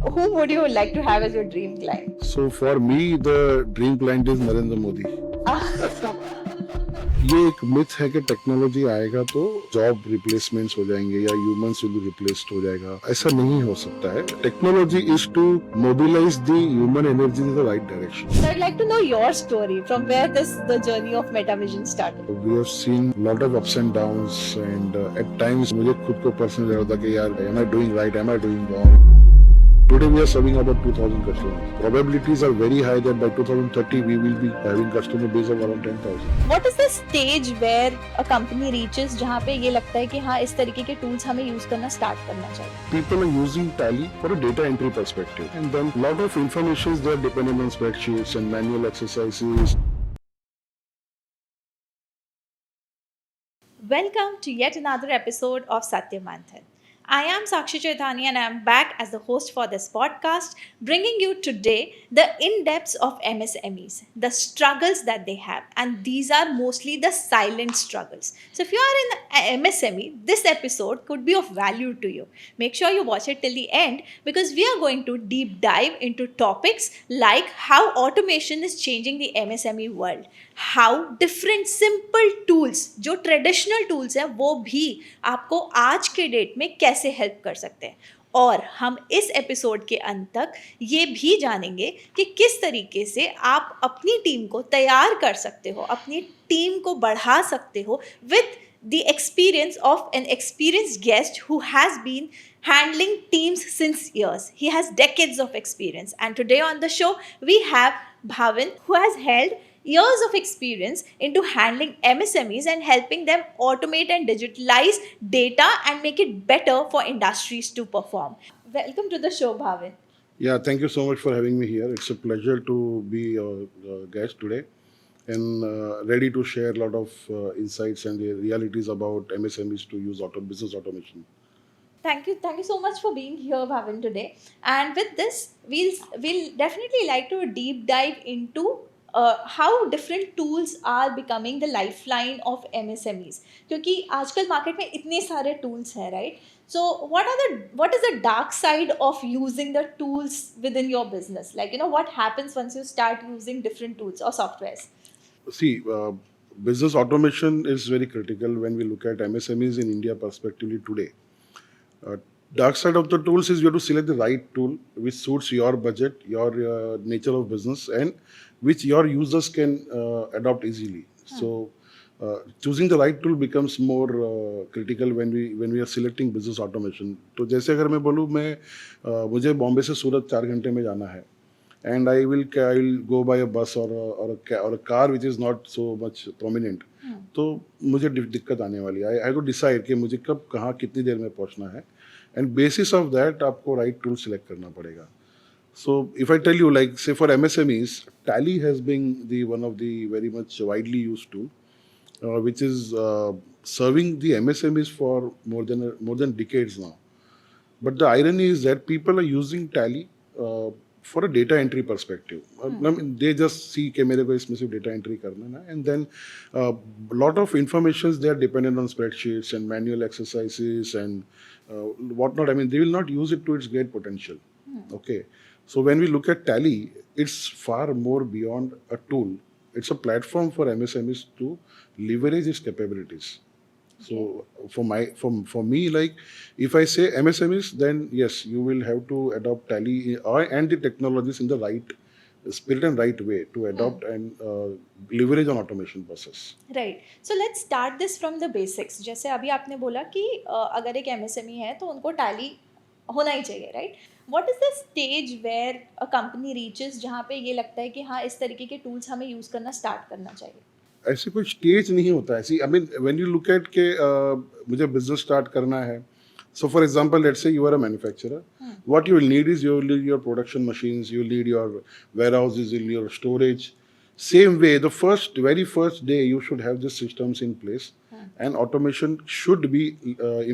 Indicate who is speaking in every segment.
Speaker 1: Who would you like to have as your dream client?
Speaker 2: So for me, the dream client is Narendra Modi. ये एक myth है कि technology आएगा तो job replacements हो जाएंगे या ह्यूमंस विल बी रिप्लेस्ड हो जाएगा. ऐसा नहीं हो सकता है. Technology is to mobilise the human energy in the right direction.
Speaker 1: So I'd like to know your story from where the journey of MetaVision started.
Speaker 2: We have seen lot of ups and downs and at times मुझे खुद को personal लग रहा था कि यार am I doing right, am I doing wrong. Today we are serving about 2,000 customers. Probabilities are very high that by 2030 we will be having customer base of around 10,000.
Speaker 1: What is the stage where a company reaches जहाँ पे ये लगता है कि हाँ इस तरीके के tools हमें use करना start करना चाहिए?
Speaker 2: People are using Tally for a data entry perspective, and then lot of information they are dependent on spreadsheets and manual exercises.
Speaker 1: Welcome to yet another episode of Satya Manthan. I am Sakshi Chaitanya and I am back as the host for this podcast, bringing you today the in-depths of MSMEs, the struggles that they have, and these are mostly the silent struggles. So if you are in MSME, this episode could be of value to you. Make sure you watch it till the end because we are going to deep dive into topics like how automation is changing the MSME world, how different simple tools जो traditional tools हैं वो भी आपको आज के date में कैसे help कर सकते हैं. और हम इस एपिसोड के अंत तक ये भी जानेंगे कि किस तरीके से आप अपनी टीम को तैयार कर सकते हो, अपनी टीम को बढ़ा सकते हो with the experience of an experienced guest who has been handling teams since years. He has decades of experience. And today on the show, we have Bhavin, who has held years of experience into handling MSMEs and helping them automate and digitalize data and make it better for industries to perform. Welcome to the show, Bhavin.
Speaker 2: Yeah, thank you so much for having me here. It's a pleasure to be your guest today and ready to share a lot of insights and the realities about MSMEs to use business automation.
Speaker 1: Thank you so much for being here, Bhavin, today. And with this, we'll definitely like to deep dive into how different tools are becoming the lifeline of MSMEs. क्योंकि आजकल market में इतने सारे tools हैं, right? So what is the dark side of using the tools within your business? Like, what happens once you start using different tools or softwares?
Speaker 2: See, business automation is very critical when we look at MSMEs in India perspectively today. Dark side of the tools is you have to select the right tool which suits your budget, your nature of business, and which your users can adopt easily. So, choosing the right tool becomes more critical when we are selecting business automation. तो जैसे अगर मैं बोलूँ मुझे बॉम्बे से सूरत 4 घंटे में जाना है, and I will go by a bus or a car which is not so much prominent. तो मुझे दिक्कत आने वाली है. I have to decide कि मुझे कब कहाँ कितनी देर में पहुँचना है, and basis of that आपको right tool select करना पड़ेगा. So if I tell you, like say for MSMEs, Tally has been one of the very much widely used tool, which is serving the MSMEs for more than decades now. But the irony is that people are using Tally for a data entry perspective. I mean, they just see कि मेरे को इसमें सिर्फ data entry करना है, and then lot of informations they are dependent on spreadsheets and manual exercises and whatnot. I mean, they will not use it to its great potential. Okay, so when we look at Tally, it's far more beyond a tool. It's a platform for MSMEs to leverage its capabilities. So for me, like if I say MSMEs, then yes, you will have to adopt Tally and the technologies in the right spirit and right way to adopt and leverage on automation process.
Speaker 1: Right. So let's start this from the basics. जैसे अभी आपने बोला कि अगर एक MSME है तो उनको Tally होना ही चाहिए, right? What is the stage where a company reaches जहाँ पे ये लगता है कि हाँ इस तरीके के tools हमें use करना start करना चाहिए?
Speaker 2: ऐसे कोई स्टेज नहीं होता है. ऐसी I mean when you look at के मुझे बिजनेस स्टार्ट करना है. So for example, let's say you are a manufacturer. What you will need is you will need your production machines, you will need your warehouses, you will need your storage. Same way, the very first day you should have the systems in place, and automation should be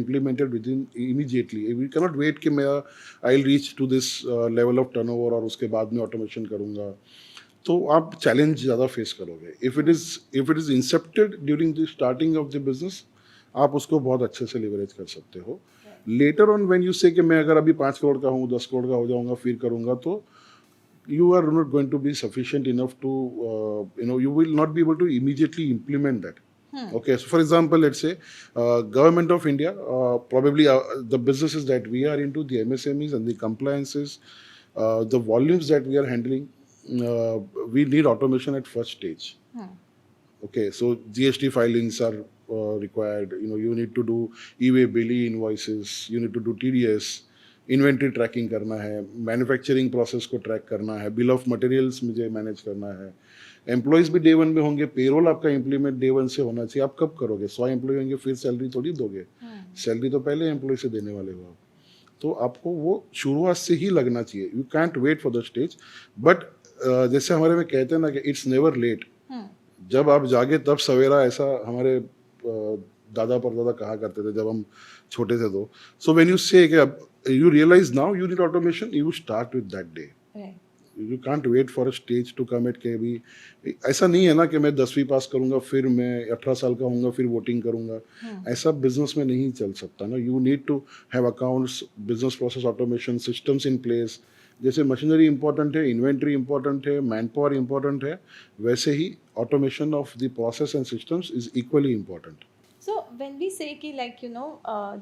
Speaker 2: implemented within immediately. We cannot wait कि मैं I'll reach to this level of turnover और उसके बाद में automation करूँगा. तो आप challenge ज़्यादा फेस करोगे. If it is incepted during the starting of the business, आप उसको बहुत अच्छे से लिवरेज कर सकते हो. लेटर ऑन व्हेन यू से कि मैं अगर अभी 5 करोड़ का हूँ, 10 करोड़ का हो जाऊंगा, फिर करूंगा, तो you are not going to be sufficient enough to you will not be able to immediately implement that. Okay, so for example, let's say government of India, probably the businesses that we are into, the MSMEs and the compliances, the volumes that we are handling, uh, we need automation at first stage. Okay, so GST filings are required. You need to do e-way bill, invoices. You need to do TDS, inventory tracking करना है, manufacturing process को track करना है, bill of materials मुझे manage करना है, employees भी day one में होंगे, पेरोल आपका इम्प्लीमेंट डे वन से होना चाहिए. आप कब करोगे? 100 एम्प्लॉय होंगे, फिर सैलरी थोड़ी दोगे. सैलरी तो पहले एम्प्लॉय से देने वाले हो आप. तो आपको वो शुरुआत से ही लगना चाहिए. You can't wait for the stage. But जैसे हमारे में कहते हैं ना कि इट्स नेवर लेट. जब आप जागे तब सवेरा, ऐसा हमारे दादा परदादा कहा करते थे जब हम छोटे थे. तो सो व्हेन यू से कि अब you realize now you need automation, you start with that day. You can't wait for a stage to come at के भी. ऐसा नहीं है ना कि मैं 10वीं पास करूंगा, फिर मैं 18 साल का होऊंगा, फिर वोटिंग करूंगा. ऐसा बिजनेस में नहीं चल सकता ना. You need to have accounts, business process automation, systems in place. जैसे मशीनरी इंपॉर्टेंट है, इन्वेंट्री इंपॉर्टेंट है, मैन पावर इंपॉर्टेंट है, वैसे ही automation of the process and systems is equally important.
Speaker 1: So when we say कि like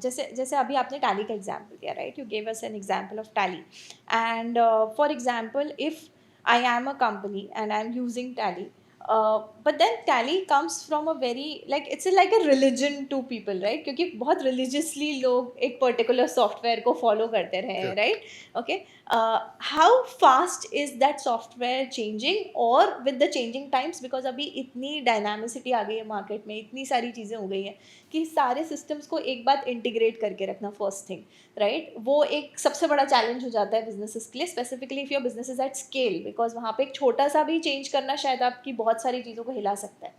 Speaker 1: जैसे जैसे अभी आपने टैली का एग्जाम्पल दिया, right, you gave us an example of tally. And for example, if I am a company and I am using tally, but then tally comes from a very, like, it's like a religion to people, right? क्योंकि बहुत religiously लोग एक particular software को follow करते रहे हैं, right? Okay, how fast is that software changing, or with the changing times, because अभी इतनी dynamicity आ गई है market में, इतनी सारी चीज़ें हो गई हैं कि सारे systems को एक बात integrate करके रखना first thing, right? वो एक सबसे बड़ा challenge हो जाता है businesses के लिए, specifically if your business is at scale, because वहाँ पे एक छोटा सा भी change करना शायद आपकी बहुत सारी चीज़ों को हिला सकता है.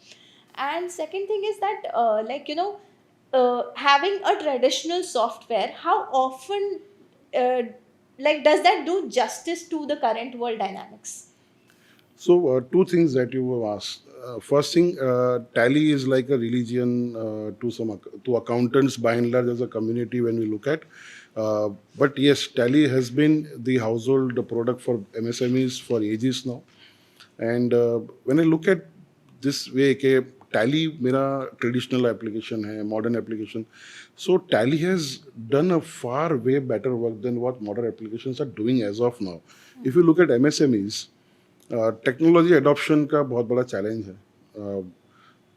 Speaker 1: And second thing is that having a traditional software, how often like does that do justice to the current world dynamics?
Speaker 2: So two things that you have asked. First thing, Tally is like a religion to accountants by and large as a community when we look at. But yes, Tally has been the household product for MSMEs for ages now. And when I look at this way, कि Tally मेरा traditional application है, modern application. So Tally has done a far way better work than what modern applications are doing as of now. If you look at MSMEs, technology adoption का बहुत बड़ा challenge है.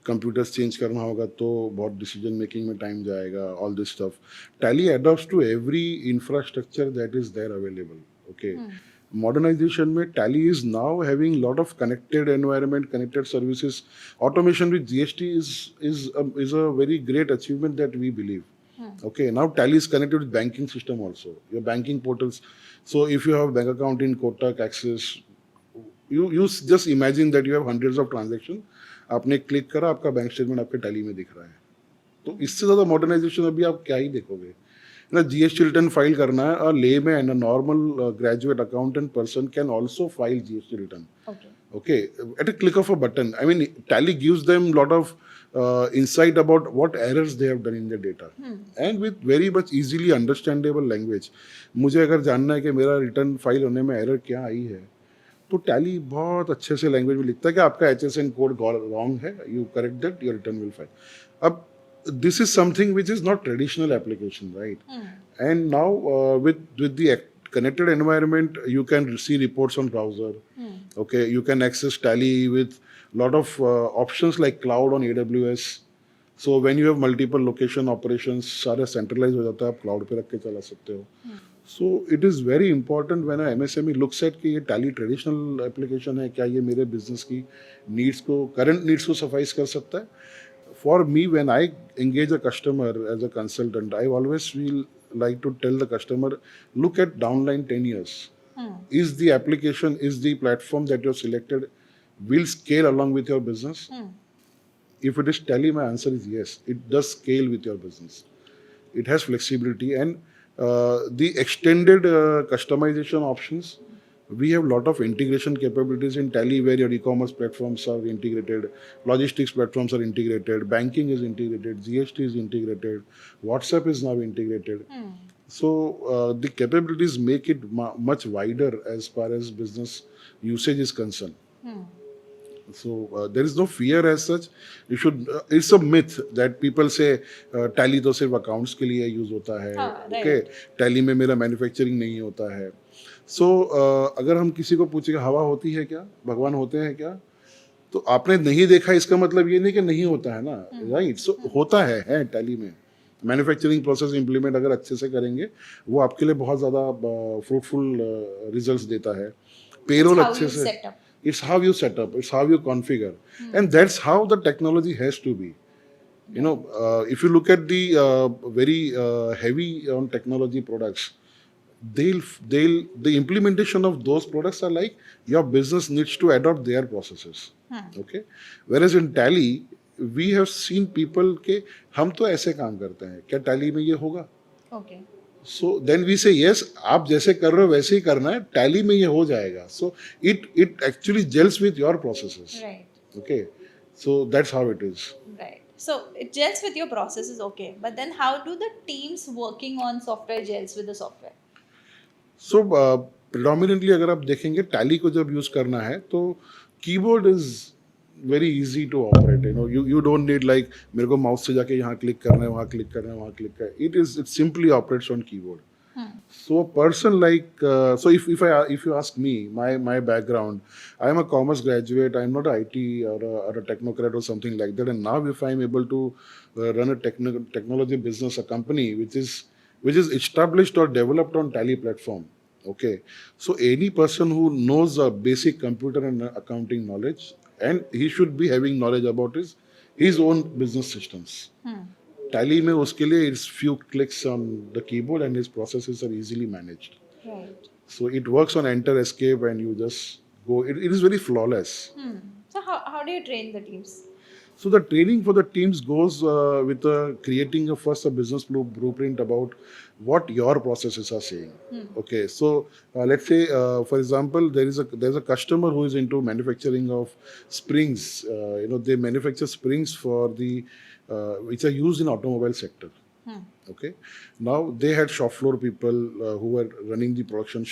Speaker 2: Computers change करना होगा तो बहुत decision making में time जाएगा, all this stuff. Tally adopts to every infrastructure that is there available. Okay, modernization में Tally is now having lot of connected environment, connected services. Automation with GST is a very great achievement that we believe. Okay, now Tally is connected with banking system also, your banking portals. So if you have bank account in Kotak, Axis, you just imagine that you have hundreds of transactions. आपने click करा, आपका bank statement आपके tally में दिख रहा है. तो इससे ज़्यादा मॉडर्नाइजेशन अभी आप क्या ही देखोगे ना. जीएसटी रिटर्न फाइल करना है, layman, a normal graduate accountant person can also file GST return. Okay, at a click of a button. I mean, Tally gives them a lot of insight about what errors they have done in their data, and with very much easily understandable language. मुझे अगर जानना है कि मेरा return file होने में error क्या आई है, तो टैली बहुत अच्छे से लैंग्वेज में लिखता है कि आपका HSN कोड रॉन्ग है, you correct that, your return will file. अब this is something which is not traditional application, right? And now with the connected environment, you can see reports on browser. Okay, you can access Tally with lot of options like cloud on AWS. So when you have multiple location operations, सारा centralized हो जाता है, आप cloud पे रख के चला सकते हो. So it is very important when a MSME looks at कि ये Tally traditional application है, क्या ये मेरे business की needs को, current needs को suffice कर सकता है. For me, when I engage a customer as a consultant, I always feel like to tell the customer, look at downline 10 years. Is the application, is the platform that you have selected will scale along with your business? If it is Tally, my answer is yes. It does scale with your business. It has flexibility and the extended customization options We have lot of integration capabilities in Tally where your e-commerce platforms are integrated, logistics platforms are integrated, banking is integrated, GST is integrated, WhatsApp is now integrated. So the capabilities make it much wider as far as business usage is concerned. So there is no fear as such. You should. It's a myth that people say Tally तो सिर्फ accounts के लिए use होता है.
Speaker 1: हाँ,
Speaker 2: Okay,
Speaker 1: right.
Speaker 2: Tally में मेरा manufacturing नहीं होता है. So अगर हम किसी को पूछेंगे हवा होती है क्या, भगवान होते हैं क्या, तो आपने नहीं देखा इसका मतलब ये नहीं कि नहीं होता है ना, राइट. सो होता है Tally में. मैन्युफैक्चरिंग प्रोसेस इंप्लीमेंट अगर अच्छे से करेंगे वो आपके लिए बहुत ज़्यादा फ्रूटफुल रिजल्ट्स देता है.
Speaker 1: It's
Speaker 2: पेरोल
Speaker 1: how
Speaker 2: अच्छे
Speaker 1: you
Speaker 2: से,
Speaker 1: set up.
Speaker 2: it's how you set up, it's how you configure, and that's how the technology has to be. You know, if you look at the very heavy on technology products, they'll the implementation of those products are like your business needs to adopt their processes. Okay, whereas in Tally we have seen people के हम तो ऐसे काम करते हैं, क्या Tally में ये होगा?
Speaker 1: Okay.
Speaker 2: सो देन वी से यस, आप जैसे कर रहे हो वैसे ही करना है, टैली में ये हो जाएगा. So it actually gels with your processes.
Speaker 1: Right.
Speaker 2: Okay, so that's how it is.
Speaker 1: Right. So it gels with your processes, okay. But then how do the teams working on software gels with the software?
Speaker 2: So predominantly अगर आप देखेंगे tally को जब use करना है तो keyboard is very easy to operate. You don't need like मेरे को माउस से जाके यहाँ क्लिक करना है, वहाँ क्लिक करना है, वहाँ क्लिक करना है. It simply operates on keyboard. So a person like so if you ask me my background, I am a commerce graduate. I am not a IT or a technocrat or something like that. And now if I am able to run a technology business, a company which is established or developed on Tally platform. Okay, so any person who knows a basic computer and accounting knowledge, and he should be having knowledge about his own business systems. Tally में उसके लिए it's few clicks on the keyboard and his processes are easily managed.
Speaker 1: Right.
Speaker 2: So it works on enter escape and you just go. It is very flawless.
Speaker 1: So how do you train the teams?
Speaker 2: So the training for the teams goes with creating first a business blueprint about what your processes are saying. Okay, so let's say for example there's a customer who is into manufacturing of springs. They manufacture springs for the which are used in automobile sector. Okay, now they had shop floor people who were running the production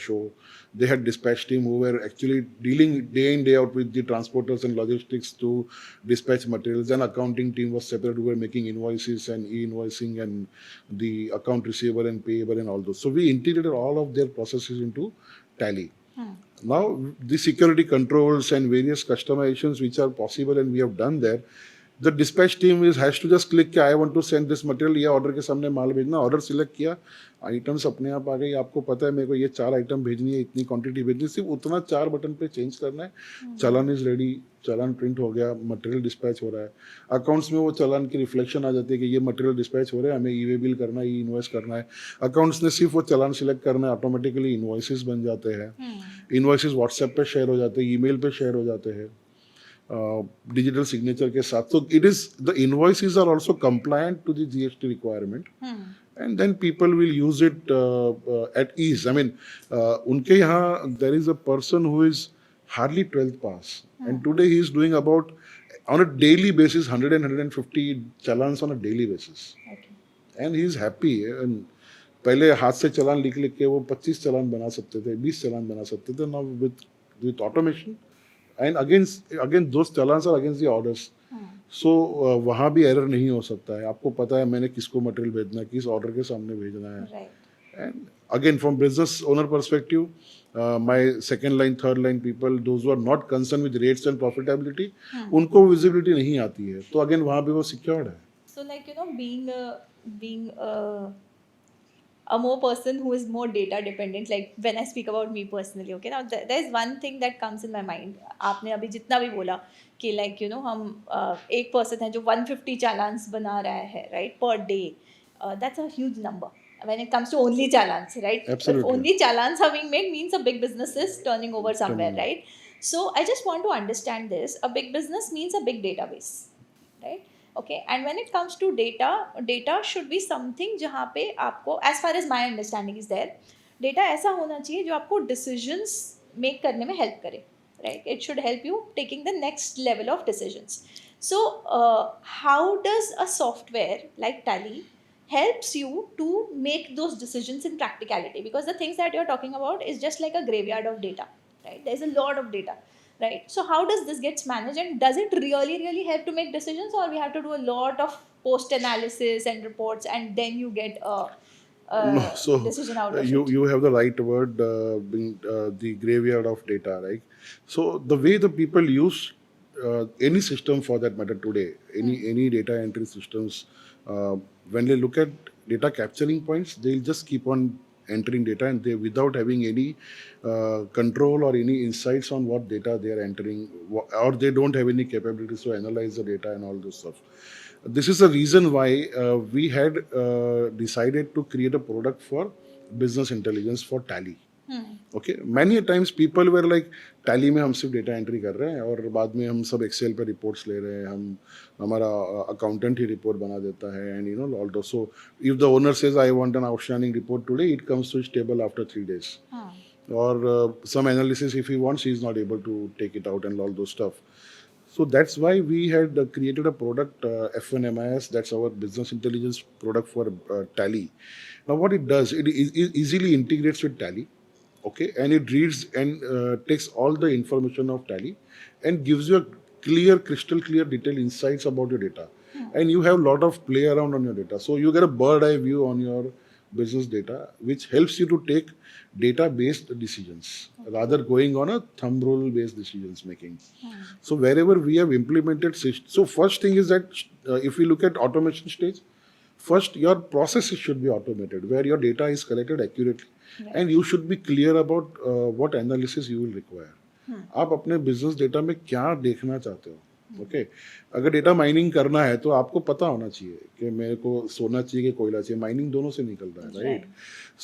Speaker 2: show. They had dispatch team who were actually dealing day in day out with the transporters and logistics to dispatch materials. And accounting team was separate who were making invoices and e-invoicing and the account receivable and payable and all those. So we integrated all of their processes into Tally. Now the security controls and various customizations which are possible and we have done there. The dispatch team has to just click I want to send this material, ये order के सामने माल भेजना, order select किया, items अपने आप आ गई. आपको पता है मेरे को ये 4 आइटम भेजनी है, इतनी क्वांटिटी भेजनी है, सिर्फ उतना 4 बटन पे चेंज करना है. चालान इज रेडी, चालान प्रिंट हो गया, मटेरियल डिस्पैच हो रहा है. अकाउंट्स में वो चालान की रिफ्लेक्शन आ जाती है कि ये मटेरियल डिस्पैच हो रहा है, हमें ई वे बिल करना है, ई इन्वॉइस करना है. अकाउंट्स ने सिर्फ वो चालान सिलेक्ट करना है, ऑटोमेटिकली इन्वॉइसेस बन जाते हैं. इन्वॉइसेस व्हाट्सएप पे शेयर हो जाते हैं, ईमेल पे शेयर हो जाते हैं डिजिटल सिग्नेचर के साथ. So it is the invoices are also compliant to the GST requirement. And then people will use it at ease. I mean, उनके यहाँ there is a person who is hardly 12th pass, and today he is doing about on a daily basis 100 and 150 challans on a daily basis.
Speaker 1: Okay.
Speaker 2: And he is happy. And पहले हाथ से चालान लिख लिख के वो 25 चालान बना सकते थे, 20 चालान बना सकते थे. Now with automation and again those challans are against the orders. So वहाँ भी एरर नहीं हो सकता है. आपको पता है मैंने किसको मटेरियल भेजना है, किस ऑर्डर के सामने भेजना है.
Speaker 1: Right.
Speaker 2: And again from business owner perspective, my second line, third line people, those who are not concerned with rates and profitability, उनको visibility नहीं आती है. तो again वहाँ भी वो secured है.
Speaker 1: So like being a more person who is more data dependent, like when I speak about me personally, okay, now there's one thing that comes in my mind. आपने अभी जितना भी बोला कि like हम एक person है जो 150 चालान्स बना रहा है, right, per day. That's a huge number when it comes to only challans, right?
Speaker 2: Absolutely.
Speaker 1: If only challans are being made means a big business is turning over somewhere, right? So I just want to understand this. A big business means a big database, right? Okay, and when it comes to data should be something जहाँ पे आपको, as far as my understanding is there, data ऐसा होना चाहिए जो आपको decisions make करने में हेल्प करे, right? It should help you taking the next level of decisions. So how does a software like Tally helps you to make those decisions in practicality? Because the things that you're talking about is just like a graveyard of data, right? There's a lot of data, right? So how does this gets managed, and does it really help to make decisions, or we have to do a lot of post analysis and reports and then you get
Speaker 2: No,
Speaker 1: a
Speaker 2: so
Speaker 1: decision out of
Speaker 2: you
Speaker 1: it?
Speaker 2: you have the right word, being the graveyard of data, right? So the way the people use any system for that matter today, any data entry systems, uh, when they look at data capturing points, they'll just keep on entering data, and they without having any control or any insights on what data they are entering, or they don't have any capabilities to analyze the data and all this stuff. This is the reason why we had decided to create a product for business intelligence for Tally. Okay many times people were like Tally में हम सिर्फ data entry कर रहे हैं और बाद में हम सब एक्सेल पे रिपोर्ट्स ले रहे हैं, हम हमारा अकाउंटेंट ही रिपोर्ट बना देता है, and you know also so if the owner says I want an outstanding report today, it comes to table after 3 days, or some analysis if he wants, he is not able to take it out and all those stuff. So that's why we had created a product, F1MIS, that's our business intelligence product for Tally. Now what it does, it easily integrates with Tally, okay, and it reads and takes all the information of Tally and gives you a clear, crystal clear, detailed insights about your data. And you have a lot of play around on your data, so you get a bird eye view on your business data, which helps you to take data based decisions rather going on a thumb rule based decisions making. So wherever we have implemented so first thing is that if we look at automation stage, first your processes should be automated where your data is collected accurately, and you should be clear about what analysis you will require. आप अपने business data में क्या देखना चाहते हो, okay अगर data mining करना है तो आपको पता होना चाहिए कि मेरे को सोना चाहिए कि कोयला चाहिए, माइनिंग दोनों से निकलता है, right?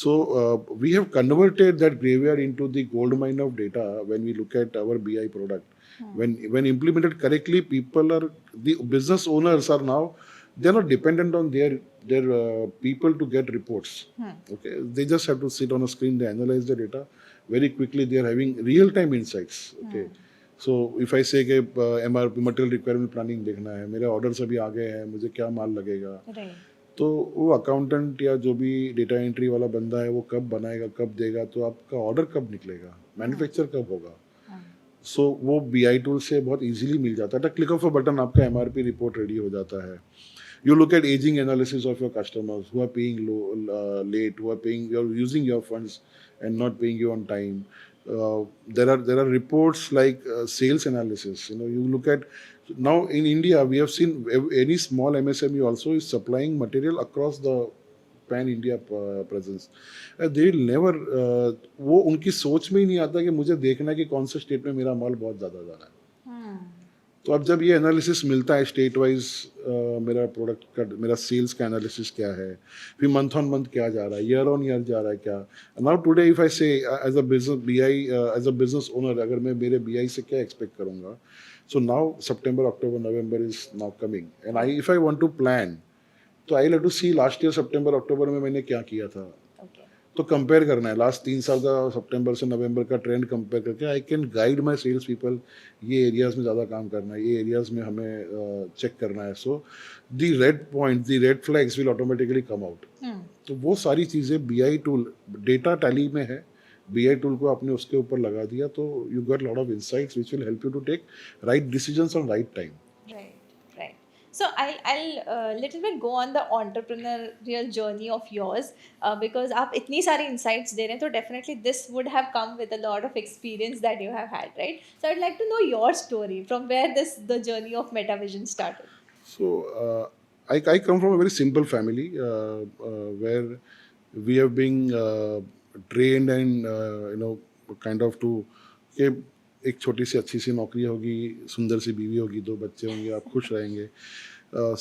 Speaker 2: So we have converted that graveyard into the gold mine of data when we look at our BI product. When implemented correctly, people are the business owners are now, they're not dependent on their people to get reports. Okay, they just have to sit on a screen, they analyze the data very quickly, they are having real time insights. Okay, so if I say कि MRP material requirement planning देखना है, मेरे orders अभी आ गए हैं, मुझे क्या माल लगेगा, तो वो अकाउंटेंट या जो भी डेटा एंट्री वाला बंदा है वो कब बनाएगा, कब देगा, तो आपका ऑर्डर कब निकलेगा, मैन्युफैक्चर कब होगा. सो वो BI टूल से बहुत इजीली मिल जाता है, क्लिक ऑफ अ बटन आपका MRP रिपोर्ट रेडी हो जाता है. You look at aging analysis of your customers who are paying late, who are paying, you're using your funds and not paying you on time. There are reports like sales analysis. You know, you look at now in India, we have seen any small MSME also is supplying material across the pan India presence. They will never वो उनकी सोच में ही नहीं आता कि मुझे देखना है कि कौन से स्टेट में मेरा माल बहुत ज़्यादा जा रहा है. तो अब जब ये एनालिसिस मिलता है स्टेट वाइज, मेरा प्रोडक्ट का, मेरा सेल्स का एनालिसिस क्या है, फिर मंथ ऑन मंथ क्या जा रहा है, ईयर ऑन ईयर जा रहा है क्या. Now today if I say as a business BI, as a business owner, अगर मैं मेरे बीआई से क्या एक्सपेक्ट करूँगा, so now September October November is now coming, and I if I want to plan, तो I have to see last year September October में मैंने क्या किया था. तो कंपेयर करना है लास्ट 3 साल का सितंबर से नवंबर का ट्रेंड कंपेयर करके I can guide my sales people, ये एरियाज में ज़्यादा काम करना है, ये एरियाज में हमें चेक करना है. So the red point, the red flags will automatically come out. तो वो सारी चीज़ें बीआई टूल, डेटा टैली में है, बीआई टूल को आपने उसके ऊपर लगा दिया तो you get lot of insights which will help you to take right decisions on right time.
Speaker 1: So I'll little bit go on the entrepreneurial journey of yours, because आप इतनी सारी insights दे रहे हैं, तो definitely this would have come with a lot of experience that you have had, right? So I'd like to know your story, from where the journey of Metavision started.
Speaker 2: So I come from a very simple family where we have been trained and you know kind of to कि एक छोटी सी अच्छी सी नौकरी होगी, सुंदर सी बीवी होगी, 2 बच्चे होंगे, आप खुश रहेंगे.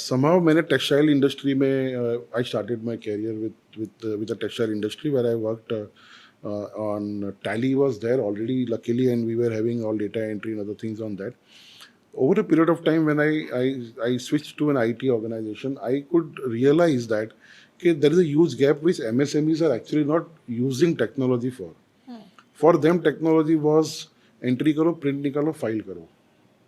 Speaker 2: Somehow मैंने टेक्सटाइल इंडस्ट्री में I started my career with the textile industry where I worked on Tally was there already luckily, and we were having all data entry and other things on that. Over a period of time when I switched to an IT organization, I could realize that कि there is a huge gap which MSMEs are actually not using technology for. For them, technology was entry करो, print निकालो, file करो.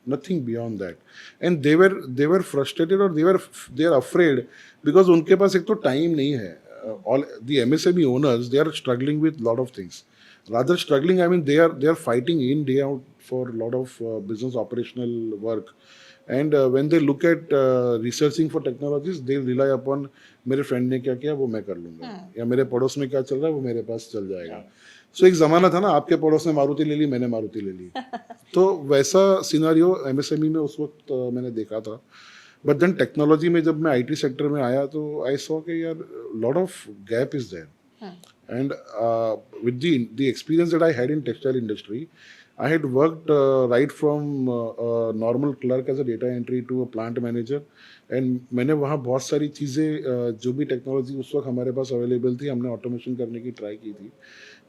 Speaker 2: Nothing beyond that. And they were frustrated or they are afraid because उनके पास एक तो time नहीं है. All the MSME owners, they are struggling with lot of things. Rather struggling, I mean they are fighting in day out for a lot of business operational work. And when they look at researching for technologies, they rely upon मेरे friend ने क्या किया वो मैं कर लूंगा, या मेरे पड़ोस में क्या चल रहा है वो मेरे पास चल जाएगा. सो एक ज़माना था ना, आपके पड़ोस ने मारुति ले ली, मैंने मारुति ले ली. तो वैसा सिनारियो एमएसएमई में उस वक्त मैंने देखा था. बट देन टेक्नोलॉजी में जब मैं आईटी सेक्टर में आया तो आई सॉ कि यार lot of gap is there. And with the experience that I had in textile industry, I had worked right from a normal clerk as a data entry to a plant manager. And मैंने वहाँ बहुत सारी चीज़ें जो भी technology उस वक्त हमारे पास अवेलेबल थी, हमने ऑटोमेशन करने की ट्राई की थी,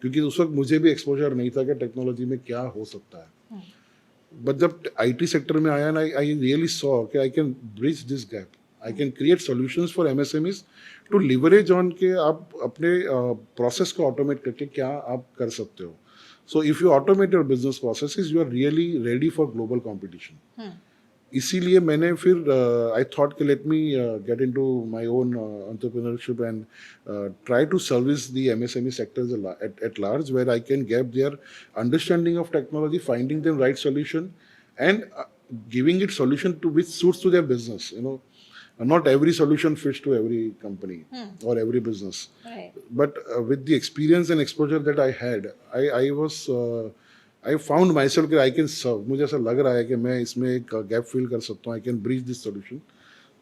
Speaker 2: क्योंकि उस वक्त मुझे भी एक्सपोजर नहीं था कि टेक्नोलॉजी में क्या हो सकता है. बट जब आईटी सेक्टर में आया ना, आई रियली सॉ कि I can bridge this gap. I can create solutions for MSMEs to leverage on के आप अपने प्रोसेस को ऑटोमेट करके क्या आप कर सकते हो. So if you automate your business processes, you are really ready for global competition. इसीलिए मैंने फिर आई थॉट कि let me get into my own entrepreneurship and try to service the MSME sectors at large, where I can get their understanding of technology, finding them right solution, and giving it solution to which suits to their business. Not every solution fits to every company or every business.
Speaker 1: Right.
Speaker 2: But with the experience and exposure that I had, I found myself कि I can serve. मुझे ऐसा लग रहा है कि मैं इसमें एक गैप फिल कर सकता हूँ. I can bridge this solution.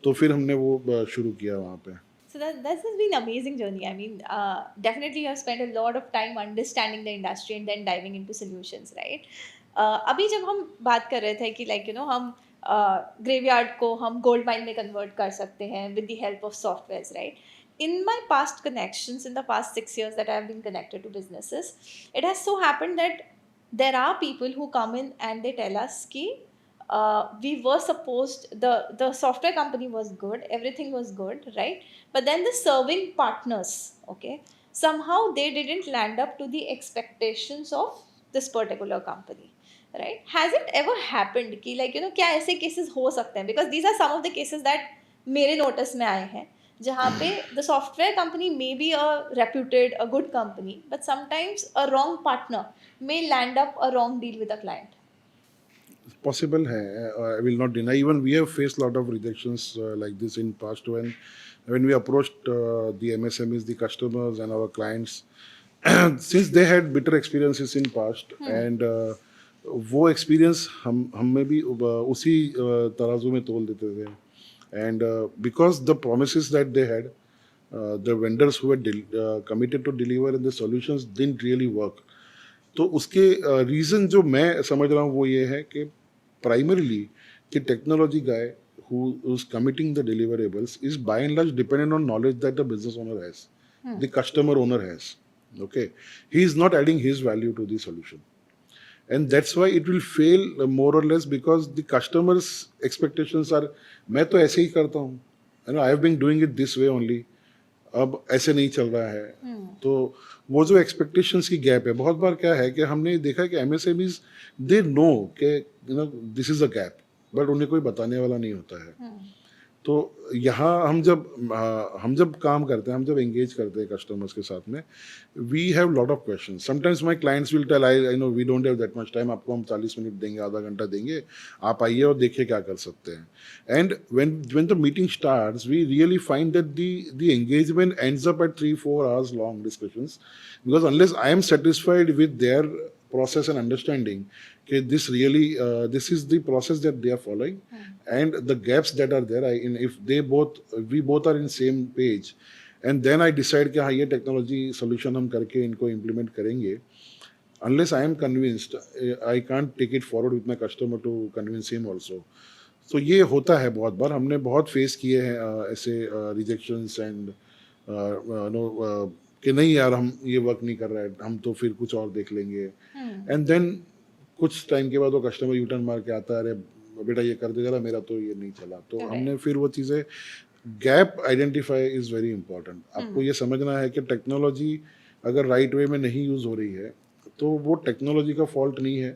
Speaker 2: तो फिर हमने वो शुरू किया वहाँ पे.
Speaker 1: So that has been an amazing journey. I mean, definitely you have spent a lot of time understanding the industry and then diving into solutions, right? अभी जब हम बात कर रहे थे कि हम ग्रेवयार्ड को हम गोल्ड माइन में कन्वर्ट कर सकते हैं with the help of softwares, right? In my past connections, in the past 6 years that I have been connected to businesses, it has so happened that there are people who come in and they tell us ki we were supposed, the software company was good, everything was good, right? But then the serving partners, okay, somehow they didn't land up to the expectations of this particular company, right? Has it ever happened कि क्या ऐसे cases हो सकते हैं? Because these are some of the cases that मेरे notice में आए हैं, जहाँ पे the software company may be a reputed, a good company, but sometimes a wrong partner may land up a wrong deal with a client.
Speaker 2: Possible है. I will not deny. Even we have faced a lot of rejections like this in past when we approached the MSMEs, the customers and our clients, since they had bitter experiences in past. And वो experience हम में भी उसी तराजू में तोल देते थे. And because the promises that they had, the vendors who had committed to deliver and the solutions didn't really work. तो उसके रीज़न जो मैं समझ रहा हूँ वो ये है कि प्राइमरीली कि technology guy who is committing the deliverables is by and large dependent on knowledge that the business owner has, the customer owner has. Okay, he is not adding his value to the solution, and that's why it will fail more or less because the customer's expectations are मैं तो ऐसे ही करता हूँ, I have been doing it this way only, अब ऐसे नहीं चल रहा है. तो वो जो एक्सपेक्टेशंस की गैप है, बहुत बार क्या है कि हमने देखा कि एमएसएमईज दे नो कि this is a gap, but उन्हें कोई बताने वाला नहीं होता है. तो यहाँ हम जब काम करते हैं, हम जब एंगेज करते हैं कस्टमर्स के साथ में, we have lot of question. Sometimes my clients will tell I know we don't have that much time, आपको हम 40 मिनट देंगे, आधा घंटा देंगे, आप आइए और देखिए क्या कर सकते हैं. And when the meeting starts, we really find that the engagement ends up at 3-4 hours long discussions, because unless I am satisfied with their process and understanding okay, this is the process that they are following, and the gaps that are there, if we both are in same page, and then I decide कि हाँ ये technology solution हम करके इनको implement करेंगे, unless I am convinced, I can't take it forward with my customer to convince him also. So ये होता है बहुत बार, हमने बहुत फेस किए हैं ऐसे रिजेक्शंस एंड कि नहीं यार हम ये वर्क नहीं कर रहा है, हम तो फिर कुछ और देख लेंगे. एंड देन कुछ टाइम के बाद वो कस्टमर यूटर्न मार के आता है, अरे बेटा ये कर दे जरा, मेरा तो ये नहीं चला. तो हमने फिर वो चीज़ें gap identify is very important. आपको ये समझना है कि टेक्नोलॉजी अगर राइट वे में नहीं यूज हो रही है तो वो टेक्नोलॉजी का फॉल्ट नहीं है,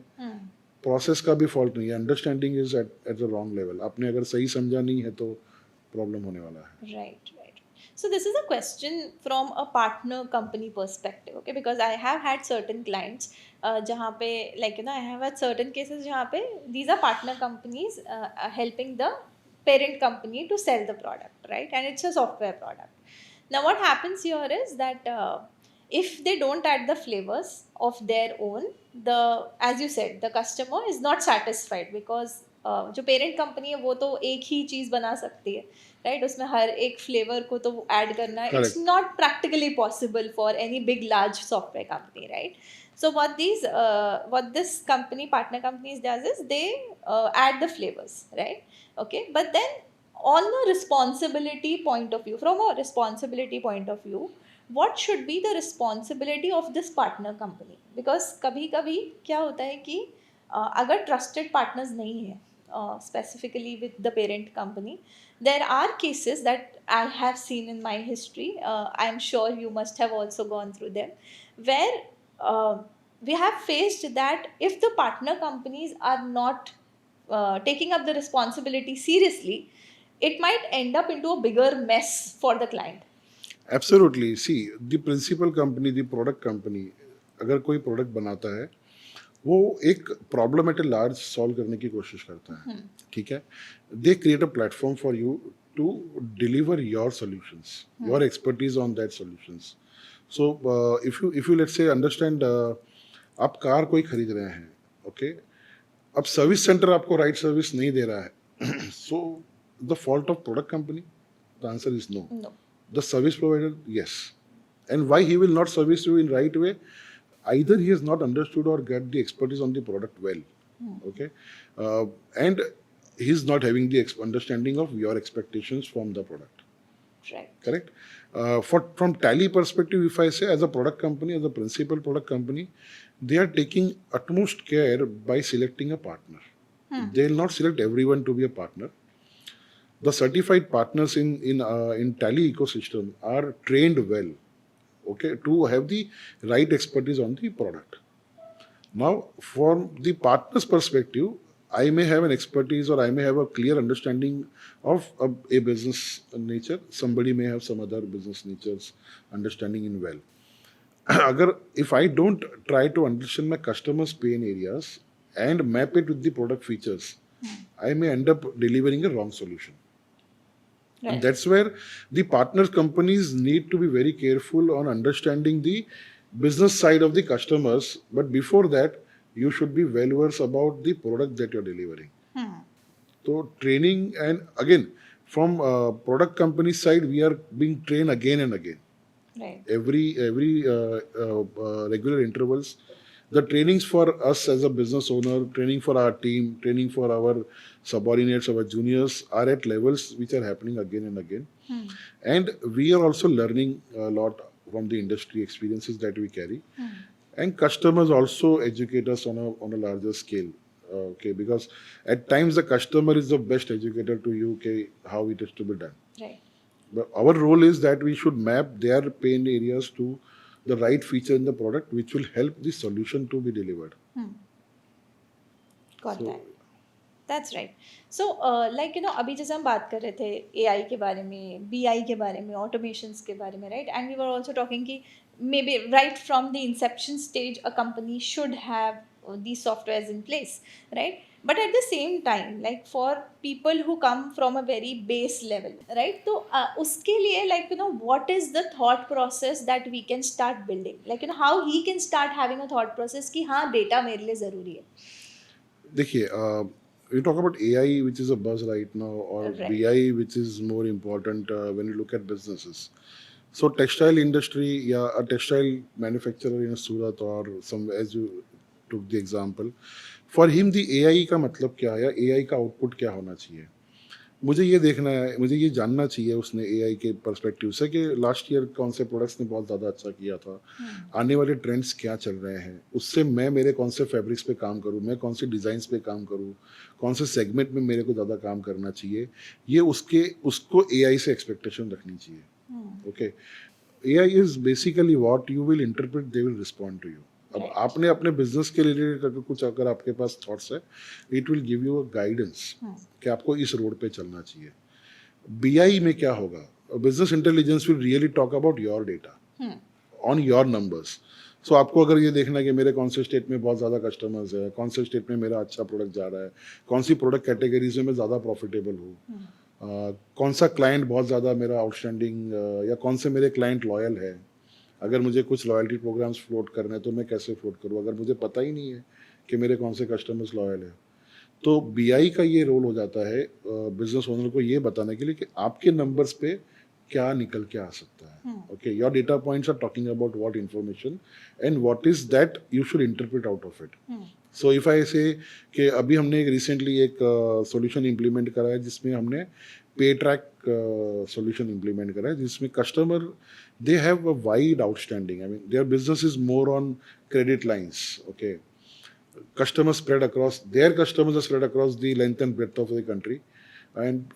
Speaker 2: प्रोसेस का भी फॉल्ट नहीं है. Understanding is at at the wrong level. आपने अगर सही समझा नहीं है तो प्रॉब्लम होने वाला है.
Speaker 1: Right, right. So this is a question from a partner company perspective, okay? Because I have had certain clients, जहाँ पे like you know I have had certain cases जहाँ पे these are partner companies helping the parent company to sell the product, right? And it's a software product. Now what happens here is that if they don't add the flavors of their own, the as you said the customer is not satisfied because जो parent company है वो तो एक ही चीज़ बना सकती है, right? उसमें हर एक फ्लेवर को तो ऐड करना it's
Speaker 2: Correct.
Speaker 1: Not practically possible for any big large software company, right? So what this company partner companies does is they add the flavors, right? Okay, but then on the responsibility point of view, from a responsibility point of view, what should be the responsibility of this partner company? Because कभी कभी क्या होता है कि अगर trusted partners नहीं है specifically with the parent company, there are cases that I have seen in my history. I am sure you must have also gone through them, where uh, we have faced that if the partner companies are not taking up the responsibility seriously, it might end up into a bigger mess for the client.
Speaker 2: Absolutely. See the principal company, the product company अगर कोई product बनाता है वो एक problem at a large solve करने की कोशिश करता है. ठीक है. They create a platform for you to deliver your solutions, your expertise on that solutions. So if you let's say understand, आप कार कोई खरीद रहे हैं, ओके अब सर्विस सेंटर आपको राइट सर्विस नहीं दे रहा है, so the fault of product company? The answer is no.
Speaker 1: No.
Speaker 2: The service provider, yes. And why he will not service you in right way? Either he has not understood or get the expertise on the product well, okay, and he's not having the understanding of your expectations from the product.
Speaker 1: Right.
Speaker 2: Correct. From Tally perspective, if I say as a product company, as a principal product company, they are taking utmost care by selecting a partner. They will not select everyone to be a partner. The certified partners in Tally ecosystem are trained well, okay, to have the right expertise on the product. Now, from the partner's perspective, I may have an expertise or I may have a clear understanding of a business nature. Somebody may have some other business natures understanding in well. Agar if I don't try to understand my customers' pain areas and map it with the product features, I may end up delivering a wrong solution.
Speaker 1: Right.
Speaker 2: And that's where the partner companies need to be very careful on understanding the business side of the customers. But before that, you should be well versed about the product that you're delivering. So training, and again, from product company side, we are being trained again and again.
Speaker 1: Right.
Speaker 2: Every regular intervals, the trainings for us as a business owner, training for our team, training for our subordinates, our juniors are at levels which are happening again and again. And we are also learning a lot from the industry experiences that we carry. And customers also educate us on a larger scale. Okay, because at times the customer is the best educator to you, okay, how it is to be done.
Speaker 1: Right.
Speaker 2: But our role is that we should map their pain areas to the right feature in the product, which will help the solution to be delivered.
Speaker 1: Got
Speaker 2: So-
Speaker 1: that. That's right. So, like अभी जैसे हम बात कर रहे थे AI के बारे में, BI के बारे में, automations के बारे में, right? And we were also talking कि maybe right from the inception stage, a company should have these softwares in place, right? But at the same time, like for people who come from a very base level, right? तो उसके लिए like what is the thought process that we can start building? Like how he can start having a thought process कि हाँ data मेरे लिए ज़रूरी है.
Speaker 2: देखिए, you talk about AI, which is a buzz right now, or
Speaker 1: Right.
Speaker 2: BI, which is more important when you look at businesses. So textile industry, yeah, a textile manufacturer in Surat or some, as you took the example, for him the AI का मतलब क्या है, या AI का output क्या होना चाहिए. मुझे ये देखना है, मुझे ये जानना चाहिए उसने एआई के पर्सपेक्टिव से कि लास्ट ईयर कौन से प्रोडक्ट्स ने बहुत ज़्यादा अच्छा किया था, आने वाले ट्रेंड्स क्या चल रहे हैं, उससे मैं मेरे कौन से फैब्रिक्स पे काम करूँ, मैं कौन सी डिज़ाइंस पे काम करूँ, कौन से सेगमेंट में मेरे को ज़्यादा काम करना चाहिए, ये उसको एआई से एक्सपेक्टेशन रखनी चाहिए। Okay, AI is basically what you will interpret, they will respond to you. अब
Speaker 1: राइट।
Speaker 2: आपने अपने बिजनेस के रिलेटेड अगर कुछ अगर आपके पास थॉट्स है, it will give you a guidance कि आपको इस रोड पे चलना चाहिए। बीआई में क्या होगा, business intelligence will really talk about your data on your numbers. So आपको अगर ये देखना है कि मेरे कौन से स्टेट में बहुत ज़्यादा कस्टमर्स है, कौन से स्टेट में मेरा अच्छा प्रोडक्ट जा रहा है, कौन सी प्रोडक्ट कैटेगरीज में मैं ज़्यादा प्रॉफिटेबल हूँ, कौन सा क्लाइंट बहुत ज़्यादा मेरा आउटस्टैंडिंग, या कौन से मेरे क्लाइंट लॉयल है, अगर मुझे कुछ लॉयल्टी प्रोग्राम्स फ्लोट करने हैं तो मैं कैसे फ्लोट करूँ, अगर मुझे पता ही नहीं है कि मेरे कौन से कस्टमर्स लॉयल है। तो बीआई का ये रोल हो जाता है बिजनेस ओनर को ये बताने के लिए कि आपके नंबर्स पे क्या निकल के आ सकता है। Okay, your data points are talking about what information and what is that you should interpret out of it. So if I say कि अभी हमने एक रिसेंटली एक सॉल्यूशन इम्प्लीमेंट करा है जिसमें हमने पे ट्रैक सॉल्यूशन इम्प्लीमेंट करा है, जिसमें customer they have a wide outstanding, I mean their business is more on credit lines. Okay, customers spread across their customers are spread across the length and breadth of the country, and